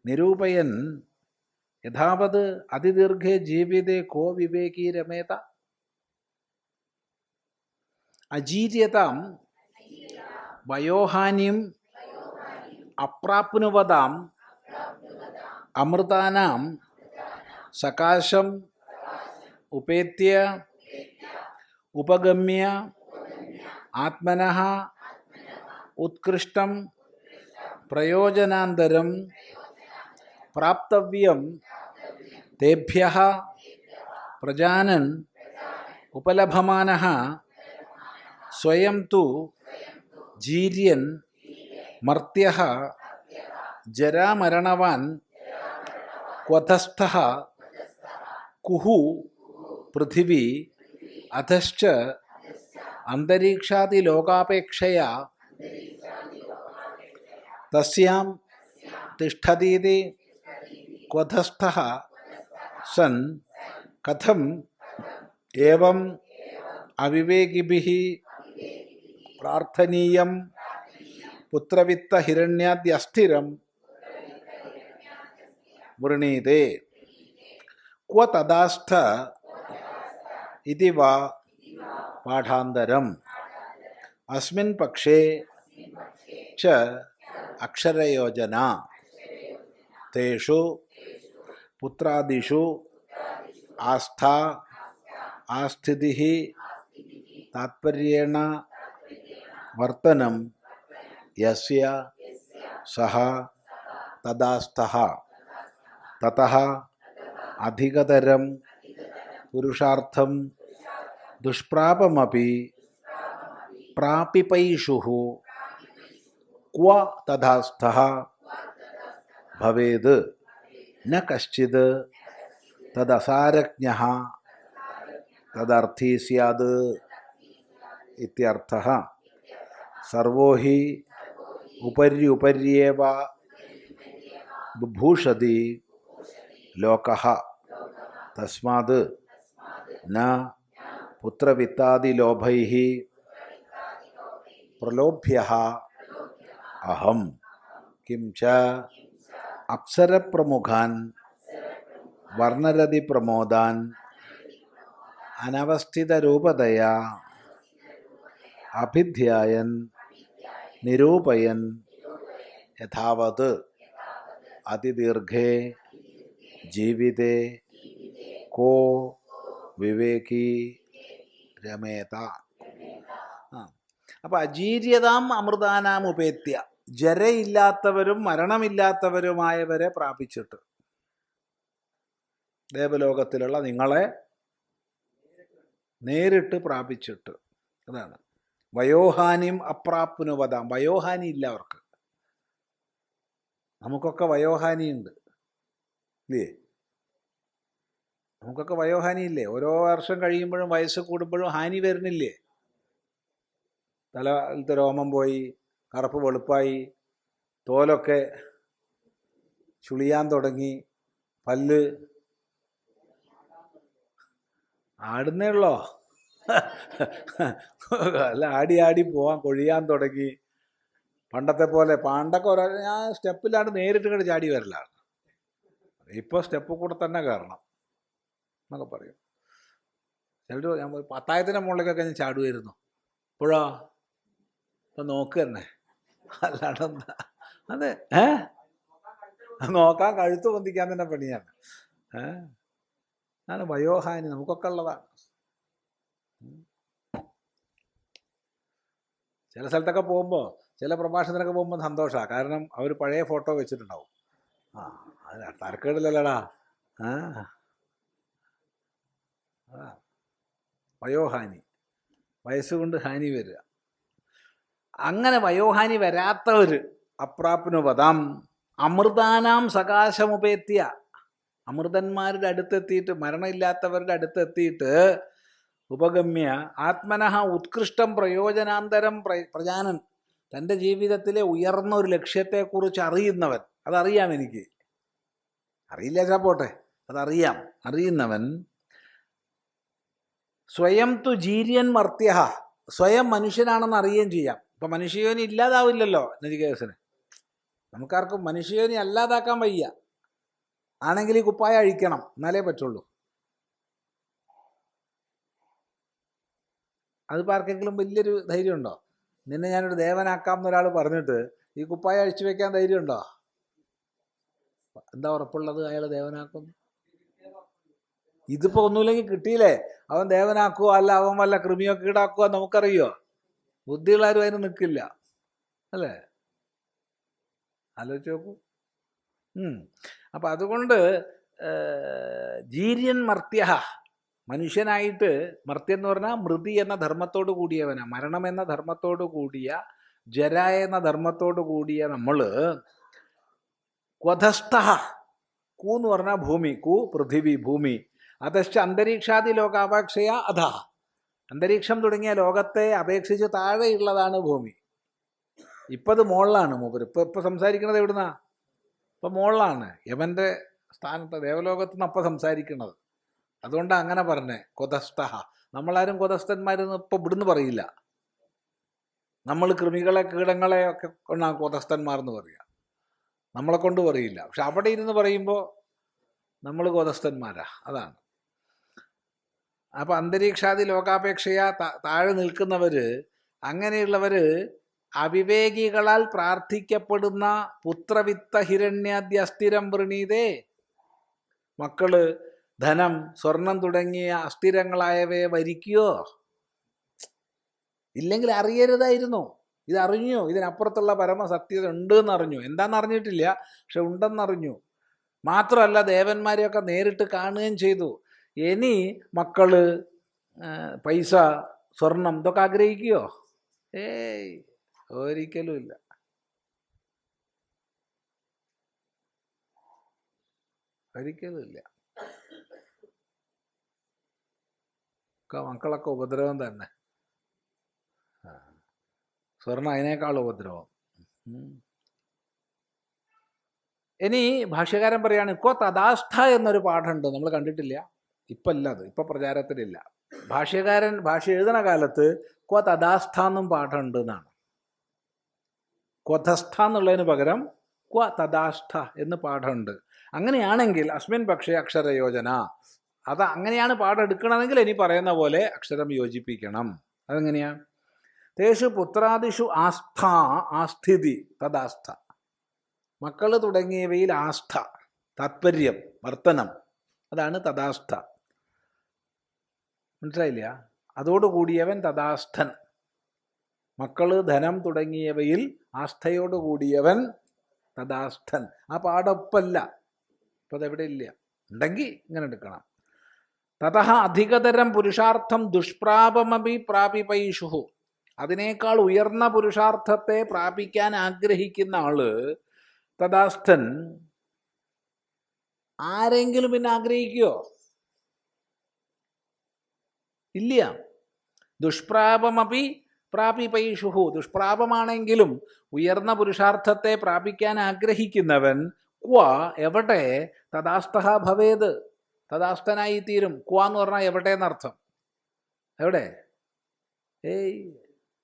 നിരൂപയൻ യഥാവത് അതിദീർഘേ ജീവിതേ കോ വിവേകീ രമേത. അജീര്യതാം വയോഹാനിം അപ്രാപ്നുവതാം അമൃതാനാം സകാശം ഉപേത്യ ഉപഗമ്യ ആത്മനഃ ഉത്കൃഷ്ടം പ്രയോജനാന്തരം പ്രാപ്തവ്യം തേഭ്യഃ പ്രജാനൻ ഉപലഭമാനഃ സ്വയം തു ജീര്യൻ മർത്യഃ ജരാമരണവാൻ ക്വധസ്ഥഃ കുഹു പൃഥിവി അധശ്ച അന്തരീക്ഷാദിലോകാപേക്ഷയാ തസ്യാം തിഷ്ഠതീതി ക്വധസ്ഥഃ സൻ കഥം ഏവം അവിവേകിഭിഃ പ്രാർത്ഥനീയം പുത്രവിത്തഹിരണ്യാദ്യസ്ഥിരം വൃണീതേ ക്വ തദാസ്ഥ ഇതി വാ പാഠാന്തരം അസ്മിൻ പക്ഷേ ച അക്ഷരയോജന തേഷു പുത്രാദിഷു ആസ്ഥാ ആസ്ഥിതിഃ താത്പര്യേണ വർത്തനം യസ്യ സഹ തദാസ്ഥഃ തതഃ അധികതരം പുരുഷാർത്ഥം ദുഷ്പ്രാപമപി പ്രാപിപൈഷുഃ ക്വ തഥാസ്ഥഃ ഭവേത് ന കശ്ചിത് തദസാരജ്ഞഃ തദർത്ഥീ സ്യാത് ഇത്യർത്ഥഃ. സർവോ ഹി ഉപര്യുപര്യേവ ബുഭൂഷതി ലോകഃ തസ്മാത് ന പുത്രവിത്താദിലോഭൈഃ പ്രലോഭ്യഃ അഹം കിം ച അപ്സരപ്രമുഖാൻ വർണ്ണരതിപ്രമോദാൻ അനവസ്ഥിതരൂപതയാ അഭിധ്യായൻ നിരൂപയൻ യഥാവത് അതിദീർഘേ ജീവിതേ കോ വിവേകി രമേത. അപ്പം അജീര്യതാം അമൃതാനാം ഉപേത്യ, ജരയില്ലാത്തവരും മരണമില്ലാത്തവരുമായവരെ പ്രാപിച്ചിട്ട്, ദേവലോകത്തിലുള്ള നിങ്ങളെ നേരിട്ട് പ്രാപിച്ചിട്ട്. അതാണ് വയോഹാനിയും അപ്രാപ്നുവതാം. വയോഹാനി ഇല്ല അവർക്ക്. നമുക്കൊക്കെ വയോഹാനിയുണ്ട് ഇല്ലേ? നമുക്കൊക്കെ വയോഹാനി ഇല്ലേ? ഓരോ വർഷം കഴിയുമ്പോഴും വയസ്സ് കൂടുമ്പോഴും ഹാനി വരുന്നില്ലേ? തലത്തെ രോമം പോയി, കറുപ്പ് വെളുപ്പായി, തോലൊക്കെ ചുളിയാൻ തുടങ്ങി, പല്ല് ആടുന്നേ ഉള്ളോ? അല്ല, ആടി ആടി പോവാൻ കൊഴിയാൻ തുടങ്ങി. പണ്ടത്തെ പോലെ പണ്ടൊക്കെ ഞാൻ സ്റ്റെപ്പിലാണ്ട് നേരിട്ട് ഇങ്ങോട്ട് ചാടി വരലാണ്. ഇപ്പോൾ സ്റ്റെപ്പ് കൂടെ തന്നെ കയറണം എന്നൊക്കെ പറയും. ചിലർ ഞാൻ പത്തായത്തിൻ്റെ മുകളിലേക്കൊക്കെ ഞാൻ ചാടുമായിരുന്നു. ഇപ്പോഴോ ഇപ്പം നോക്ക് തന്നെ, അല്ലാണ്ടെന്താ? അതെ, നോക്കാൻ കഴുത്ത് പൊന്തിക്കാൻ തന്നെ പണിയാണ്. അതാണ് വയോഹാനി, നമുക്കൊക്കെ ഉള്ളതാണ്. ചില സ്ഥലത്തൊക്കെ പോകുമ്പോൾ, ചില പ്രഭാഷണത്തിനൊക്കെ പോകുമ്പോൾ സന്തോഷമാണ്. കാരണം അവർ പഴയ ഫോട്ടോ വെച്ചിട്ടുണ്ടാവും. അത് തരക്കേടില്ലല്ലടാ. വയോഹാനി, വയസ്സുകൊണ്ട് ഹാനി വരിക. അങ്ങനെ വയോഹാനി വരാത്തവർ അപ്രാപ്നുവതാം അമൃതാനാം സകാശമുപേത്യ, അമൃതന്മാരുടെ അടുത്തെത്തിയിട്ട്, മരണമില്ലാത്തവരുടെ അടുത്തെത്തിയിട്ട്, ഉപഗമ്യ ആത്മനഃ ഉത്കൃഷ്ടം പ്രയോജനാന്തരം പ്രജാനൻ, തൻ്റെ ജീവിതത്തിലെ ഉയർന്ന ഒരു ലക്ഷ്യത്തെക്കുറിച്ച് അറിയുന്നവൻ. അതറിയാം, എനിക്ക് അറിയില്ല ചാ പോട്ടെ, അതറിയാം, അറിയുന്നവൻ. സ്വയം തു ജീര്യൻ മർത്യ, സ്വയം മനുഷ്യനാണെന്ന് അറിയുകയും ചെയ്യാം. ഇപ്പം മനുഷ്യയോനി ഇല്ലാതാവില്ലല്ലോ നചികേതസിന്. നമുക്കാർക്കും മനുഷ്യയോനി അല്ലാതാക്കാൻ വയ്യ. ആണെങ്കിൽ ഈ കുപ്പായ അഴിക്കണം, എന്നാലേ പറ്റുള്ളൂ. അതിപ്പോൾ ആർക്കെങ്കിലും വലിയൊരു ധൈര്യമുണ്ടോ? നിന്നെ ഞാനൊരു ദേവനാക്കാം എന്നൊരാൾ പറഞ്ഞിട്ട് ഈ കുപ്പായ അഴിച്ചു വെക്കാൻ ധൈര്യമുണ്ടോ? എന്താ ഉറപ്പുള്ളത് അയാൾ ദേവനാക്കുന്നു? ഇതിപ്പോൾ ഒന്നുമില്ലെങ്കിൽ കിട്ടിയില്ലേ, അവൻ ദേവനാക്കുവോ അല്ല അവൻ വല്ല കൃമിയോ കീടാക്കുവോ നമുക്കറിയോ? ബുദ്ധിയുള്ളവരും അതിന് നിൽക്കില്ല, അല്ലേ? ആലോചിച്ച് നോക്കൂ. അപ്പം അതുകൊണ്ട് ജീര്യൻ മർത്യ, മനുഷ്യനായിട്ട് മർത്യം എന്ന് പറഞ്ഞാൽ മൃതി എന്ന ധർമ്മത്തോട് കൂടിയവനാ, മരണം എന്ന ധർമ്മത്തോട് കൂടിയ, ജര എന്ന ധർമ്മത്തോട് കൂടിയ നമ്മൾ ക്വധസ്ഥ, കൂ എന്ന് പറഞ്ഞാൽ ഭൂമി, കൂ പൃഥിവി ഭൂമി, അതശ്ച അന്തരീക്ഷാദി ലോകാപേക്ഷയ അധ, അന്തരീക്ഷം തുടങ്ങിയ ലോകത്തെ അപേക്ഷിച്ച് താഴെയുള്ളതാണ് ഭൂമി. ഇപ്പം അത് മുകളിലാണ് മൂപ്പര്. ഇപ്പം സംസാരിക്കുന്നത് എവിടുന്നാ? ഇപ്പം മുകളിലാണ്, യമൻ്റെ സ്ഥാനത്ത്, ദേവലോകത്ത് നിന്ന് അപ്പം സംസാരിക്കുന്നത്. അതുകൊണ്ടാണ് അങ്ങനെ പറഞ്ഞേ കൊതസ്ഥ. നമ്മളാരും കൊതസ്ഥന്മാരെന്ന് ഇപ്പം ഇവിടുന്ന് പറയില്ല. നമ്മൾ കൃമികളെ കീടങ്ങളെ ഒക്കെ കൊണ്ടാണ് കൊതസ്ഥന്മാർ എന്ന് പറയുക, നമ്മളെ കൊണ്ട് പറയില്ല. പക്ഷെ അവിടെ ഇരുന്ന് പറയുമ്പോൾ നമ്മൾ കൊതസ്ഥന്മാരാ, അതാണ്. അപ്പം അന്തരീക്ഷാദി ലോകാപേക്ഷയ താഴെ നിൽക്കുന്നവർ, അങ്ങനെയുള്ളവർ അവിവേകികളാൽ പ്രാർത്ഥിക്കപ്പെടുന്ന പുത്രവിത്ത ഹിരണ്യാദ്യ അസ്ഥിരം വൃണീതേ, മക്കള്, ധനം, സ്വർണം തുടങ്ങിയ അസ്ഥിരങ്ങളായവയെ വരിക്കുകയോ? ഇല്ലെങ്കിൽ അറിയരുതായിരുന്നു. ഇതറിഞ്ഞു, ഇതിനപ്പുറത്തുള്ള പരമസത്യത ഉണ്ടെന്ന് അറിഞ്ഞു. എന്താണെന്ന് അറിഞ്ഞിട്ടില്ല, പക്ഷെ ഉണ്ടെന്നറിഞ്ഞു. മാത്രമല്ല ദേവന്മാരെയൊക്കെ നേരിട്ട് കാണുകയും ചെയ്തു. ഇനി മക്കള്, പൈസ, സ്വർണം ഇതൊക്കെ ആഗ്രഹിക്കുകയോ? ഏയ്, ഒരിക്കലും ഇല്ല. ഒരിക്കലും ഇല്ല. മക്കളൊക്കെ ഉപദ്രവം തന്നെ. സ്വർണം അതിനേക്കാൾ ഉപദ്രവം. ഇനി ഭാഷ്യകാരൻ പറയാണ്, ക്വ തഥാസ്ഥ എന്നൊരു പാഠമുണ്ട്, നമ്മൾ കണ്ടിട്ടില്ല, ഇപ്പം അല്ല, അത് ഇപ്പം പ്രചാരത്തിലില്ല. ഭാഷ്യകാരൻ ഭാഷ എഴുതണ കാലത്ത് ക്വ തഥാസ്ഥ എന്നും പാഠമുണ്ട് എന്നാണ്. ക്വധസ്ഥ എന്നുള്ളതിന് പകരം ക്വ തഥാസ്ഥ എന്ന് പാഠമുണ്ട്. അങ്ങനെയാണെങ്കിൽ അസ്മിൻ പക്ഷേ അക്ഷരയോജന, അത് അങ്ങനെയാണ് പാഠം എടുക്കണമെങ്കിൽ ഇനി പറയുന്ന പോലെ അക്ഷരം യോജിപ്പിക്കണം. അതെങ്ങനെയാ? തേഷു പുത്രാദിഷു ആസ്ഥ ആസ്ഥിതി തദാസ്ഥ, മക്കൾ തുടങ്ങിയവയിൽ ആസ്ഥ, താത്പര്യം, വർത്തനം, അതാണ് തദാസ്ഥ. മനസ്സിലായില്ല? അതോടുകൂടിയവൻ തദാസ്ഥൻ. മക്കള്, ധനം തുടങ്ങിയവയിൽ ആസ്ഥയോടുകൂടിയവൻ തദാസ്ഥൻ. ആ പാടൊപ്പല്ല, ഇപ്പം അതെവിടെ ഇല്ല. ഉണ്ടെങ്കിൽ ഇങ്ങനെ എടുക്കണം. തതഃ അധികതരം പുരുഷാർത്ഥം ദുഷ്പ്രാപമപി പ്രാപിപൈഷു, അതിനേക്കാൾ ഉയർന്ന പുരുഷാർത്ഥത്തെ പ്രാപിക്കാൻ ആഗ്രഹിക്കുന്ന ആള് തദാസ്ഥൻ. ആരെങ്കിലും പിന്നെ ആഗ്രഹിക്കുകയോ? ഇല്ല. ദുഷ്പ്രാപമപി പ്രാപിപൈഷു, ദുഷ്പ്രാപമാണെങ്കിലും ഉയർന്ന പുരുഷാർത്ഥത്തെ പ്രാപിക്കാൻ ആഗ്രഹിക്കുന്നവൻ ക്വ, എവിടെ, തദാസ്ഥ ഭവേത്, തദാസ്ഥനായി തീരും. ക്വ എന്ന് പറഞ്ഞാൽ എവിടെ എന്നർത്ഥം. എവിടെ? ഏയ്,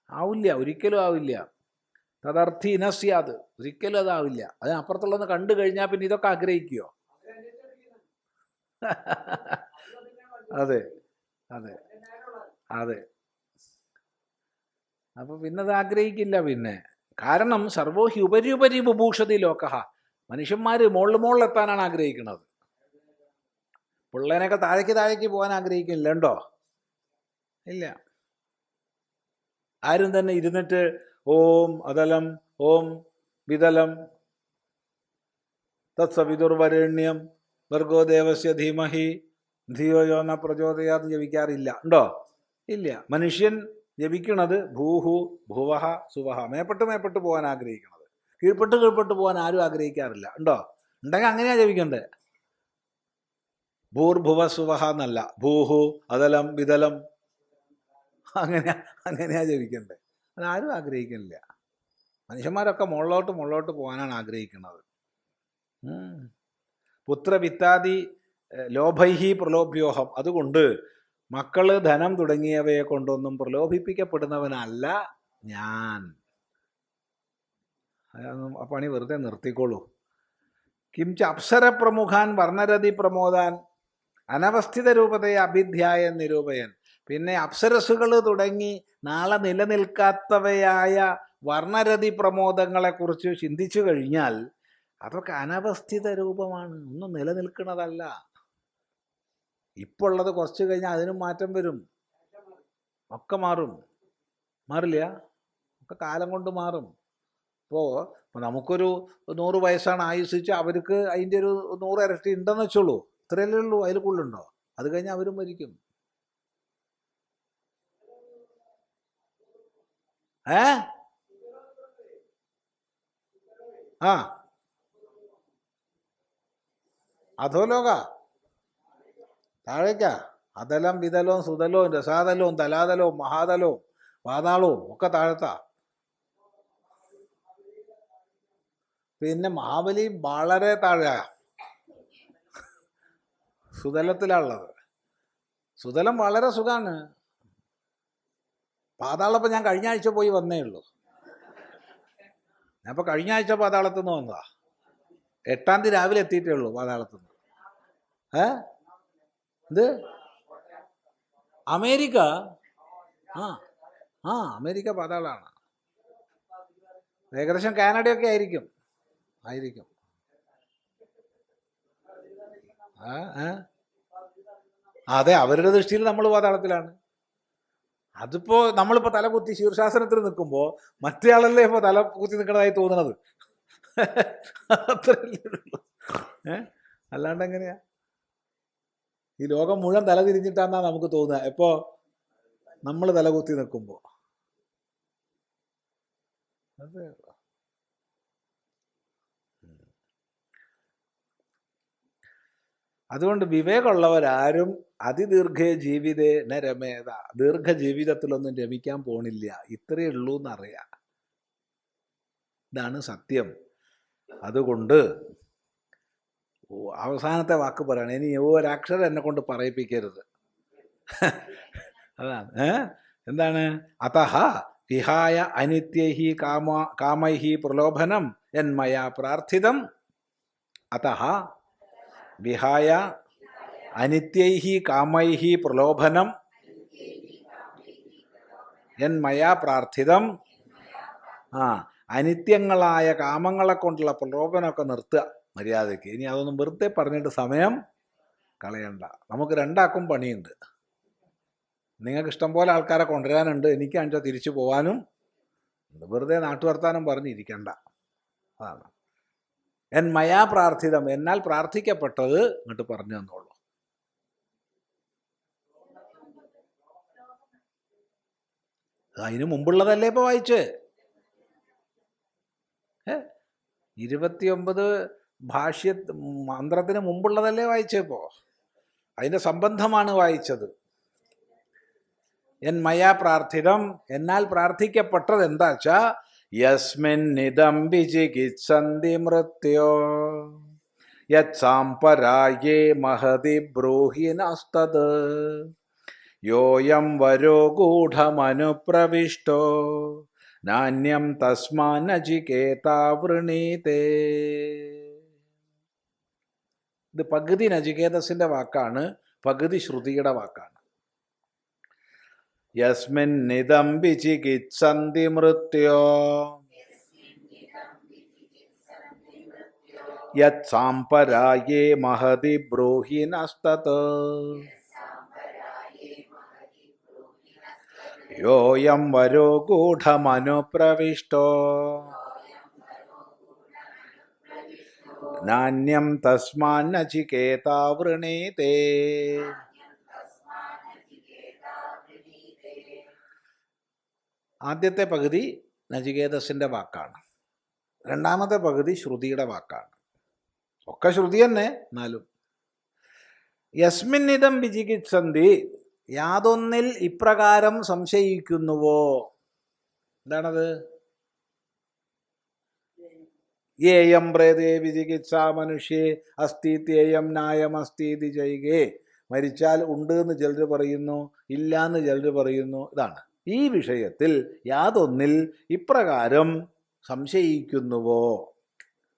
ആവില്ല, ഒരിക്കലും ആവില്ല. തദർത്ഥി ഇനസ്യാത്, ഒരിക്കലും അതാവില്ല. അതിനപ്പുറത്തുള്ളതെന്ന് കണ്ടു കഴിഞ്ഞാൽ പിന്നെ ഇതൊക്കെ ആഗ്രഹിക്കുകയോ? അതെ അതെ അതെ. അപ്പൊ പിന്നെ അത് ആഗ്രഹിക്കില്ല. പിന്നെ കാരണം സർവോഹി ഉപരി ബുഭൂഷതി ലോകഃ, മനുഷ്യന്മാര് മുകളിലെത്താനാണ് ആഗ്രഹിക്കുന്നത്. പിള്ളേനൊക്കെ താഴേക്ക് പോകാൻ ആഗ്രഹിക്കുന്നില്ല, ഉണ്ടോ? ഇല്ല. ആരും തന്നെ ഇരുന്നിട്ട് ഓം അതലം ഓം വിതലം തത്സവിതുർവരേണ്യം ഭർഗോ ദേവസ്യ ധീമഹി ധിയോ യോ ന പ്രചോദയാത് ജപിക്കാറില്ല, ഉണ്ടോ? ഇല്ല. മനുഷ്യൻ ജപിക്കണത് ഭൂഹു ഭുവഹ സുവഹ, മേപ്പെട്ട് പോകാൻ ആഗ്രഹിക്കണത്. കീഴ്പ്പെട്ട് പോകാൻ ആരും ആഗ്രഹിക്കാറില്ല, ഉണ്ടോ? ഉണ്ടെങ്കിൽ അങ്ങനെയാ ജപിക്കണ്ടേ. ഭൂർഭുവ സുവഹ എന്നല്ല, ഭൂഹു അതലം വിതലം, അങ്ങനെയാ ജപിക്കണ്ടേ. അതാരും ആഗ്രഹിക്കുന്നില്ല. മനുഷ്യന്മാരൊക്കെ മുകളിലോട്ട് പോകാനാണ് ആഗ്രഹിക്കുന്നത്. പുത്രവിത്താദി ലോഭൈഹി പ്രലോഭ്യോഹം, അതുകൊണ്ട് മക്കള്, ധനം തുടങ്ങിയവയെ കൊണ്ടൊന്നും പ്രലോഭിപ്പിക്കപ്പെടുന്നവനല്ല ഞാൻ. ആ പണി വെറുതെ നിർത്തിക്കോളൂ. കിംച അപ്സരപ്രമുഖാൻ വർണ്ണരതി പ്രമോദാൻ അനവസ്ഥിത രൂപതയെ അഭിധ്യായൻ നിരൂപയൻ. പിന്നെ അപ്സരസുകൾ തുടങ്ങി നാളെ നിലനിൽക്കാത്തവയായ വർണ്ണരതി പ്രമോദങ്ങളെക്കുറിച്ച് ചിന്തിച്ചു കഴിഞ്ഞാൽ അതൊക്കെ അനവസ്ഥിത രൂപമാണ്, ഒന്നും നിലനിൽക്കുന്നതല്ല. ഇപ്പോൾ ഉള്ളത് കുറച്ച് കഴിഞ്ഞാൽ അതിനും മാറ്റം വരും, ഒക്കെ മാറില്ല, ഒക്കെ കാലം കൊണ്ട് മാറും. ഇപ്പോൾ നമുക്കൊരു 100 വയസ്സാണ് ആയുസിച്ച്, അവർക്ക് അതിൻ്റെ ഒരു 100 ഇരട്ടി ഉണ്ടെന്ന് വെച്ചോളൂ, ഇത്രയല്ലേ ഉള്ളൂ, അതിൽ കൂടുതലുണ്ടോ? അത് കഴിഞ്ഞാൽ അവരും മരിക്കും. ഏ ആ അധോലോക താഴേക്കാ. അതലം വിതലവും സുതലവും രസാതലവും തലാതലവും മഹാതലവും പാതാളവും ഒക്കെ താഴത്താ. പിന്നെ മഹാബലി വളരെ താഴെയാ, സുതലത്തിലാണുള്ളത്. സുതലം വളരെ സുഖാണ്. പാതാളപ്പം ഞാൻ കഴിഞ്ഞ ആഴ്ച പോയി വന്നേ ഉള്ളൂ. ഞാൻ ഇപ്പൊ കഴിഞ്ഞ ആഴ്ച പാതാളത്തു നിന്ന് വന്നതാ. 8-ാം തീയതി രാവിലെ എത്തിയിട്ടേ ഉള്ളൂ പാതാളത്തുനിന്ന്. ഇത് അമേരിക്ക. ആ ആ അമേരിക്ക പാതാളാണ്. ഏകദേശം കാനഡയൊക്കെ ആയിരിക്കും. അതെ, അവരുടെ ദൃഷ്ടിയിൽ നമ്മൾ പാതാളത്തിലാണ്. അതിപ്പോ നമ്മളിപ്പോ തലകുത്തി ശീർഷാസനത്തിൽ നിൽക്കുമ്പോ മറ്റേ ആളല്ലേ ഇപ്പൊ തല കുത്തി നിൽക്കണതായി തോന്നണത്. അത്രയല്ലേ ഉള്ളൂ. അല്ലാണ്ട് എങ്ങനെയാ? ഈ ലോകം മുഴുവൻ തല തിരിഞ്ഞിട്ടാന്നാ നമുക്ക് തോന്നുക എപ്പോ നമ്മൾ തലകുത്തി നിൽക്കുമ്പോ. അതെ. അതുകൊണ്ട് വിവേകമുള്ളവരാരും അതിദീർഘ ജീവിതേ ന രമേത, ദീർഘജീവിതത്തിലൊന്നും രമിക്കാൻ പോണില്ല. ഇത്രയേ ഉള്ളൂ എന്നറിയാം. ഇതാണ് സത്യം. അതുകൊണ്ട് അവസാനത്തെ വാക്ക് പറയണം. ഇനി ഒരക്ഷരം എന്നെ കൊണ്ട് പറയിപ്പിക്കരുത്. അതാണ്. എന്താണ്? അതഹ വിഹായ അനിത്യൈഹി കാമൈഹി പ്രലോഭനം എന്മയാ പ്രാർത്ഥിതം. അതഹ വിഹായ അനിത്യൈഹി കാമൈഹി പ്രലോഭനം എന്മയാ പ്രാർത്ഥിതം. അനിത്യങ്ങളായ കാമങ്ങളെ കൊണ്ടുള്ള പ്രലോഭനമൊക്കെ നിർത്തുക മര്യാദയ്ക്ക്. ഇനി അതൊന്നും വെറുതെ പറഞ്ഞിട്ട് സമയം കളയണ്ട. നമുക്ക് രണ്ടാക്കും പണിയുണ്ട്. നിങ്ങൾക്ക് ഇഷ്ടം പോലെ ആൾക്കാരെ കൊണ്ടുവരാനുണ്ട്, എനിക്കാണെച്ചാൽ തിരിച്ചു പോകാനും. വെറുതെ നാട്ടുവർത്താനം പറഞ്ഞിരിക്കണ്ട. അതാണ് എന്മയാ പ്രാർത്ഥിതം, എന്നാൽ പ്രാർത്ഥിക്കപ്പെട്ടത് ഇങ്ങോട്ട് പറഞ്ഞു തന്നോളൂ. അതിനു മുമ്പുള്ളതല്ലേ ഇപ്പൊ വായിച്ച്? 29 ഭാഷ്യ മന്ത്രത്തിന് മുമ്പുള്ളതല്ലേ വായിച്ചപ്പോ? അതിന്റെ സംബന്ധമാണ് വായിച്ചത്. എന്മയാ പ്രാർത്ഥിതം, എന്നാൽ പ്രാർത്ഥിക്കപ്പെട്ടത് എന്താച്ചാ യസ്മിന്നിദം വിചികിത്സന്തി മൃത്യോ യത് സാംപരായേ മഹതി ബ്രൂഹിനസ്തത് യോയം വരോ ഗൂഢമനുപ്രവിഷ്ടോ നാന്യം തസ്മാനചികേതാ വൃണീതേ. ഇത് പകുതി നചികേതസിന്റെ വാക്കാണ്, പകുതി ശ്രുതിയുടെ വാക്കാണ്. യസ്മിന്നിദം വിചികിത്സന്തി മൃത്യോ യത് സാംപരായേ മഹതി ബ്രൂഹിനസ്തത് യോയം വരോ ഗൂഢമനുപ്രവിഷ്ടോ നാന്യം തസ്മാന്നചികേതാ വൃണീതേ. ആദ്യത്തെ പകുതി നചികേതസിന്റെ വാക്കാണ്, രണ്ടാമത്തെ പകുതി ശ്രുതിയുടെ വാക്കാണ്. ഒക്കെ ശ്രുതി തന്നെ. എന്നാലും യസ്മിന്നിദം വിചികിത്സന്തി, യാതൊന്നിൽ ഇപ്രകാരം സംശയിക്കുന്നുവോ. എന്താണത്? യേയം പ്രേതേ വിചികിത്സാ മനുഷ്യേ അസ്ഥിത്യേയം ന്യായമസ്തീതി ജൈകേ. മരിച്ചാൽ ഉണ്ട് എന്ന് ചിലർ പറയുന്നു, ഇല്ല എന്ന് ചിലർ പറയുന്നു. ഇതാണ് ഈ വിഷയത്തിൽ യാതൊന്നിൽ ഇപ്രകാരം സംശയിക്കുന്നുവോ.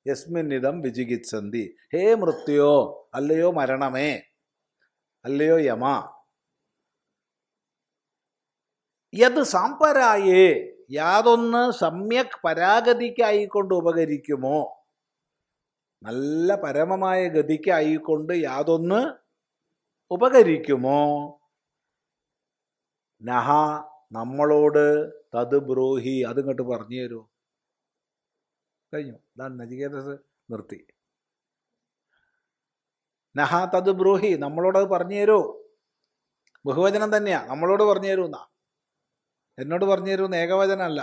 യസ്മിന്നിദം വിചികിത്സന്തി, ഹേ മൃത്യോ, അല്ലയോ മരണമേ, അല്ലയോ യമ. യത് സാംപരായേ, യാതൊന്ന് സമ്യക് പരാഗതിക്കായിക്കൊണ്ട് ഉപകരിക്കുമോ, നല്ല പരമമായ ഗതിക്കായിക്കൊണ്ട് യാതൊന്ന് ഉപകരിക്കുമോ. നഹ, നമ്മളോട്, തത് ബ്രൂഹി, അതിങ്ങോട്ട് പറഞ്ഞു തരൂ. കഴിഞ്ഞു. ഇതാണ് നചികേതസ് നിർത്തി. നഹ തത് ബ്രൂഹി, നമ്മളോടത് പറഞ്ഞു തരൂ. ബഹുവചനം തന്നെയാ, നമ്മളോട് പറഞ്ഞു തരൂ എന്നാ. എന്നോട് പറഞ്ഞു തരുമെന്ന് ഏകവചനമല്ല,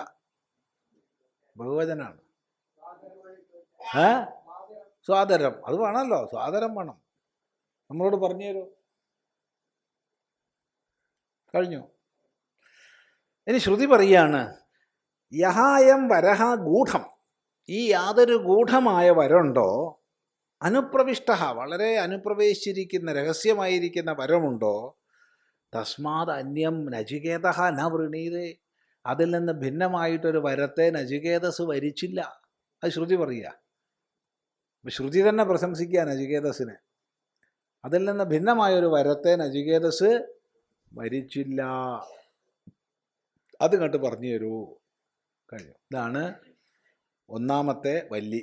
ബഹുവചനാണ്. സ്വാതരം, അത് വേണമല്ലോ, സ്വാതരം വേണം. നമ്മളോട് പറഞ്ഞു തരൂ. കഴിഞ്ഞു. ഇനി ശ്രുതി പറയാണ്, യഹായം വരഹ ഗൂഢം, ഈ യാതൊരു ഗൂഢമായ വരമുണ്ടോ, അനുപ്രവിഷ്ട, വളരെ അനുപ്രവേശിച്ചിരിക്കുന്ന രഹസ്യമായിരിക്കുന്ന വരമുണ്ടോ, തസ്മാത് അന്യം നചികേത ന വൃണീതേ, അതിൽ നിന്ന് ഭിന്നമായിട്ടൊരു വരത്തെ നചികേതസ് വരിച്ചില്ല. അത് ശ്രുതി പറയുക. ശ്രുതി തന്നെ പ്രശംസിക്കുക നചികേതസിനെ. അതിൽ നിന്ന് ഭിന്നമായൊരു വരത്തെ നചികേതസ് വരിച്ചില്ല. അത് കണ്ട് പറഞ്ഞു തരൂ. കഴിഞ്ഞു. ഇതാണ് ഒന്നാമത്തെ വല്ലി.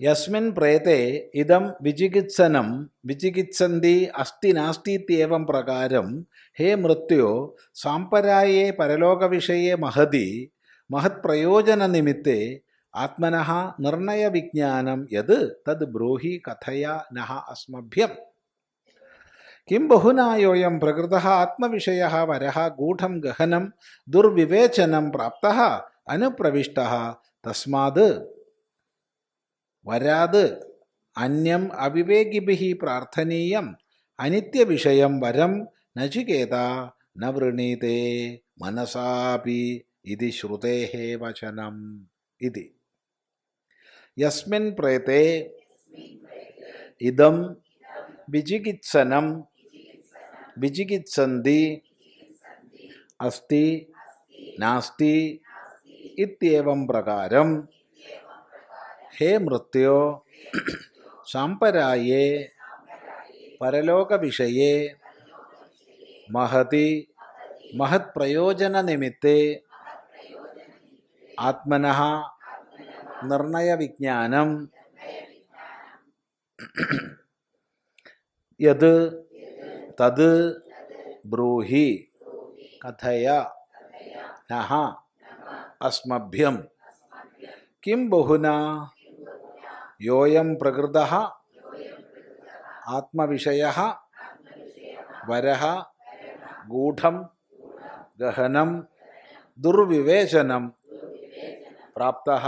യസ്മിൻ പ്രേതേ ഇദം വിചികിത്സനം വിചികിത്സന്തി അസ്തി നാസ്തീത്യേവം പ്രകാരം ഹേ മൃത്യോ സാംപരായേ പരലോകവിഷയേ മഹതി മഹത് പ്രയോജന നിമിത്തേ ആത്മനഃ നിർണയ വിജ്ഞാനം യത് തദ് ബ്രൂഹി കഥയ നഃ അസ്മഭ്യം. കിം ബഹുനായോയം പ്രകൃതഃ ആത്മവിഷയഃ വരഃ ഗൂഢം ഗഹനം ദുർവിവേചനം പ്രാപ്തഃ അനുപ്രവിഷ്ടഃ തസ്മാത് വരാത് അന്യം അവിവേകിഭിഃ പ്രാർത്ഥനീയം അനിത്യവിഷയം വരം നചികേത ന വൃണീതേ മനസാപി ഇതി ശ്രുതേഃ വചനം. ഇതി യസ്മിൻ പ്രേതേ ഇദം വിചികിത്സനം വിചികിത്സന്തി അസ്തി നാസ്തി ഇത്യേവം പ്രകാരം ഹേ മൃത്യോ സാംപരായേ പരലോകവിഷയേ മഹതി മഹത് പ്രയോജന നിമിത്തേ ആത്മനഃ നിർണയ വിജ്ഞാനം യത് തത് ബ്രൂഹി കഥയ നഃ അസ്മഭ്യം. കിം ബഹുനാ യോയം പ്രകൃതഃ ആത്മവിഷയഃ വരഃ ഗൂഢം ഗഹനം ദുർവിവേചനം പ്രാപ്തഃ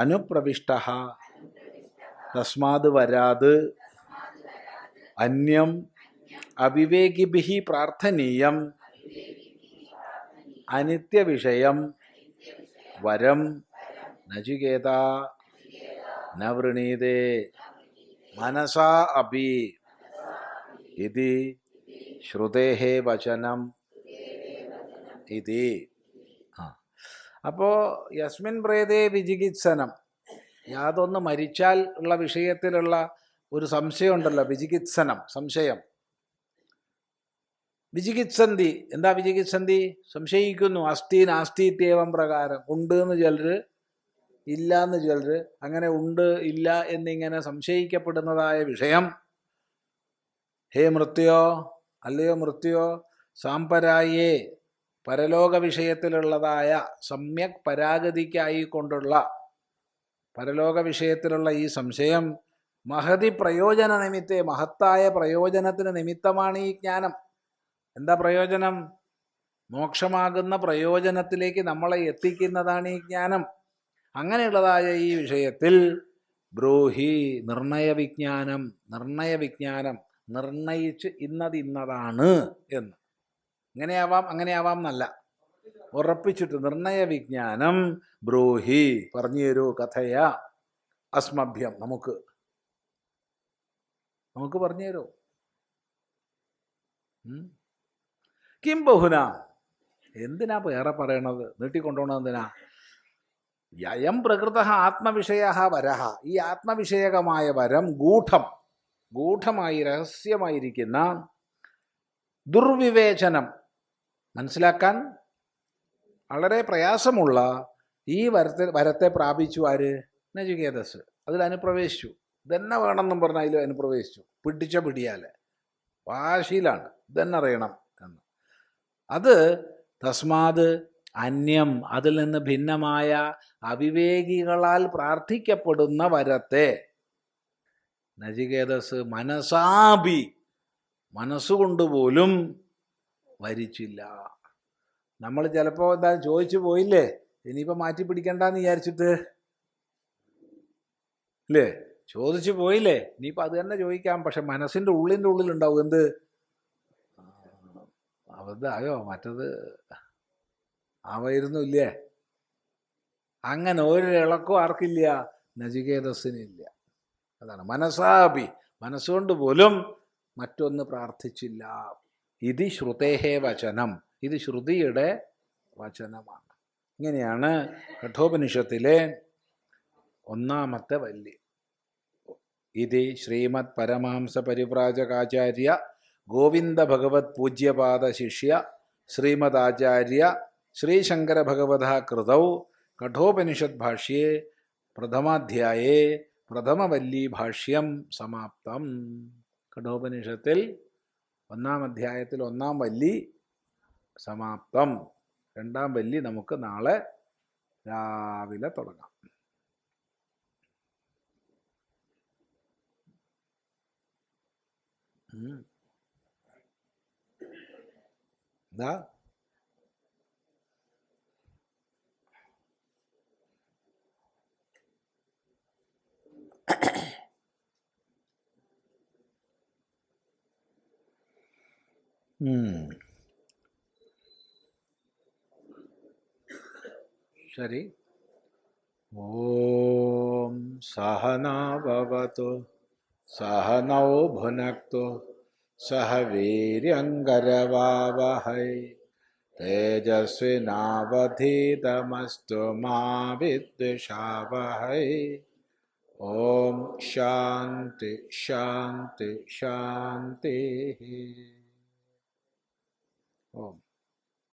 അനുപ്രവിഷ്ടഃ തസ്മാത് വരാത് അന്യം അവിവേകിഭിഃ പ്രാർത്ഥനീയം അനിത്യവിഷയം വരം നചികേത ന വൃണീതേ മനസാ അപി ഇതി ശ്രുതേഃ വചനം. ഇതി. അപ്പോൾ യസ്മിൻ പ്രേതേ വിചികിത്സനം, യാതൊന്ന് മരിച്ചാൽ ഉള്ള വിഷയത്തിലുള്ള ഒരു സംശയമുണ്ടല്ലോ, വിചികിത്സനം, സംശയം. വിചികിത്സന്തി, എന്താ വിചികിത്സന്തി? സംശയിക്കുന്നു. അസ്ഥി നാസ്തീത്യേവം പ്രകാരം, ഉണ്ട് എന്ന് ചിലർ, ഇല്ല എന്ന് ചിലർ, അങ്ങനെ ഉണ്ട് ഇല്ല എന്നിങ്ങനെ സംശയിക്കപ്പെടുന്നതായ വിഷയം. ഹേ മൃത്യോ, അല്ലയോ മൃത്യോ, സാംപരായേ പരലോക വിഷയത്തിലുള്ളതായ സമ്യക് പരാഗതിക്കായിക്കൊണ്ടുള്ള പരലോക വിഷയത്തിലുള്ള ഈ സംശയം മഹതി പ്രയോജന നിമിത്തേ, മഹത്തായ പ്രയോജനത്തിന് നിമിത്തമാണ് ഈ ജ്ഞാനം. എന്താ പ്രയോജനം? മോക്ഷമാകുന്ന പ്രയോജനത്തിലേക്ക് നമ്മളെ എത്തിക്കുന്നതാണ് ഈ ജ്ഞാനം. അങ്ങനെയുള്ളതായ ഈ വിഷയത്തിൽ ബ്രൂഹി നിർണയ വിജ്ഞാനം, നിർണയിച്ച് ഇന്നതാണ് എന്ന്. ഇങ്ങനെയാവാം അങ്ങനെയാവാം എന്നല്ല, ഉറപ്പിച്ചിട്ട് നിർണയ വിജ്ഞാനം ബ്രൂഹി പറഞ്ഞു തരൂ, കഥയ അസ്മഭ്യം, നമുക്ക് പറഞ്ഞു തരൂ. കിം ബഹുന, എന്തിനാ വേറെ പറയണത്, നീട്ടിക്കൊണ്ടുപോകണത് എന്തിനാ? യം പ്രകൃത ആത്മവിഷയ വരഹ, ഈ ആത്മവിഷയകമായ വരം ഗൂഢമായി രഹസ്യമായിരിക്കുന്ന ദുർവിവേചനം, മനസ്സിലാക്കാൻ വളരെ പ്രയാസമുള്ള ഈ വരത്തെ പ്രാപിച്ചു ആര്? നചികേതസ്. അതിൽ അനുപ്രവേശിച്ചു. ഇതന്നെ വേണമെന്നും പറഞ്ഞാൽ അതിൽ അനുപ്രവേശിച്ചു. പിടിച്ച പിടിയാലെ വാശിയിലാണ്, ഇതന്നെ അറിയണം എന്ന്. അത് തസ്മാത് അന്യം, അതിൽ നിന്ന് ഭിന്നമായ അവിവേകികളാൽ പ്രാർത്ഥിക്കപ്പെടുന്ന വരത്തെ നചികേതസ് മനസ്സാപി, മനസ്സുകൊണ്ടുപോലും വരിച്ചില്ല. നമ്മൾ ചിലപ്പോൾ എന്താ ചോദിച്ചു പോയില്ലേ, ഇനിയിപ്പോൾ മാറ്റി പിടിക്കണ്ടെന്ന് വിചാരിച്ചിട്ട് ഇല്ലേ, ചോദിച്ചു പോയില്ലേ, ഇനിയിപ്പോൾ അത് തന്നെ ചോദിക്കാം. പക്ഷെ മനസ്സിൻ്റെ ഉള്ളിലുണ്ടാവും എന്ത്, അബദ്ധമായോ, മറ്റത് ആവായിരുന്നു ഇല്ലേ. അങ്ങനെ ഒരു ഇളക്കവും ആർക്കില്ല, നചികേതസ്സിനില്ല. അതാണ് മനസാപി, മനസ്സുകൊണ്ട് പോലും മറ്റൊന്ന് പ്രാർത്ഥിച്ചില്ല. ഇത് ശ്രുതേഹേ വചനം, ഇത് ശ്രുതിയുടെ വചനമാണ്. ഇങ്ങനെയാണ് കഠോപനിഷത്തിലെ ഒന്നാമത്തെ വല്ലി. ഇത് ശ്രീമദ് പരമാംസ പരിവ്രാജകാചാര്യ ഗോവിന്ദ ഭഗവത് പൂജ്യപാദ ശിഷ്യ ശ്രീമദാചാര്യ ശ്രീശങ്കര ഭഗവത കൃതൗ കഠോപനിഷത് ഭാഷ്യേ പ്രഥമാധ്യായേ പ്രഥമവല്ലി ഭാഷ്യം സമാപ്തം. കഠോപനിഷത്തിൽ ഒന്നാം അധ്യായത്തിൽ ഒന്നാം വല്ലി സമാപ്തം. രണ്ടാം വല്ലി നമുക്ക് നാളെ രാവിലെ തുടങ്ങാം. എന്താ ശരി. ഓം സഹനാ ഭവതു സഹനൗ ഭുനക്തു സഹ വീര്യങ്കരവാവഹൈ തേജസ്വിനാവധീതമസ്തു മാ വിദ്വിഷാവഹൈ. ഓം ശാന്തി ശാന്തി ശാന്തി. ഓം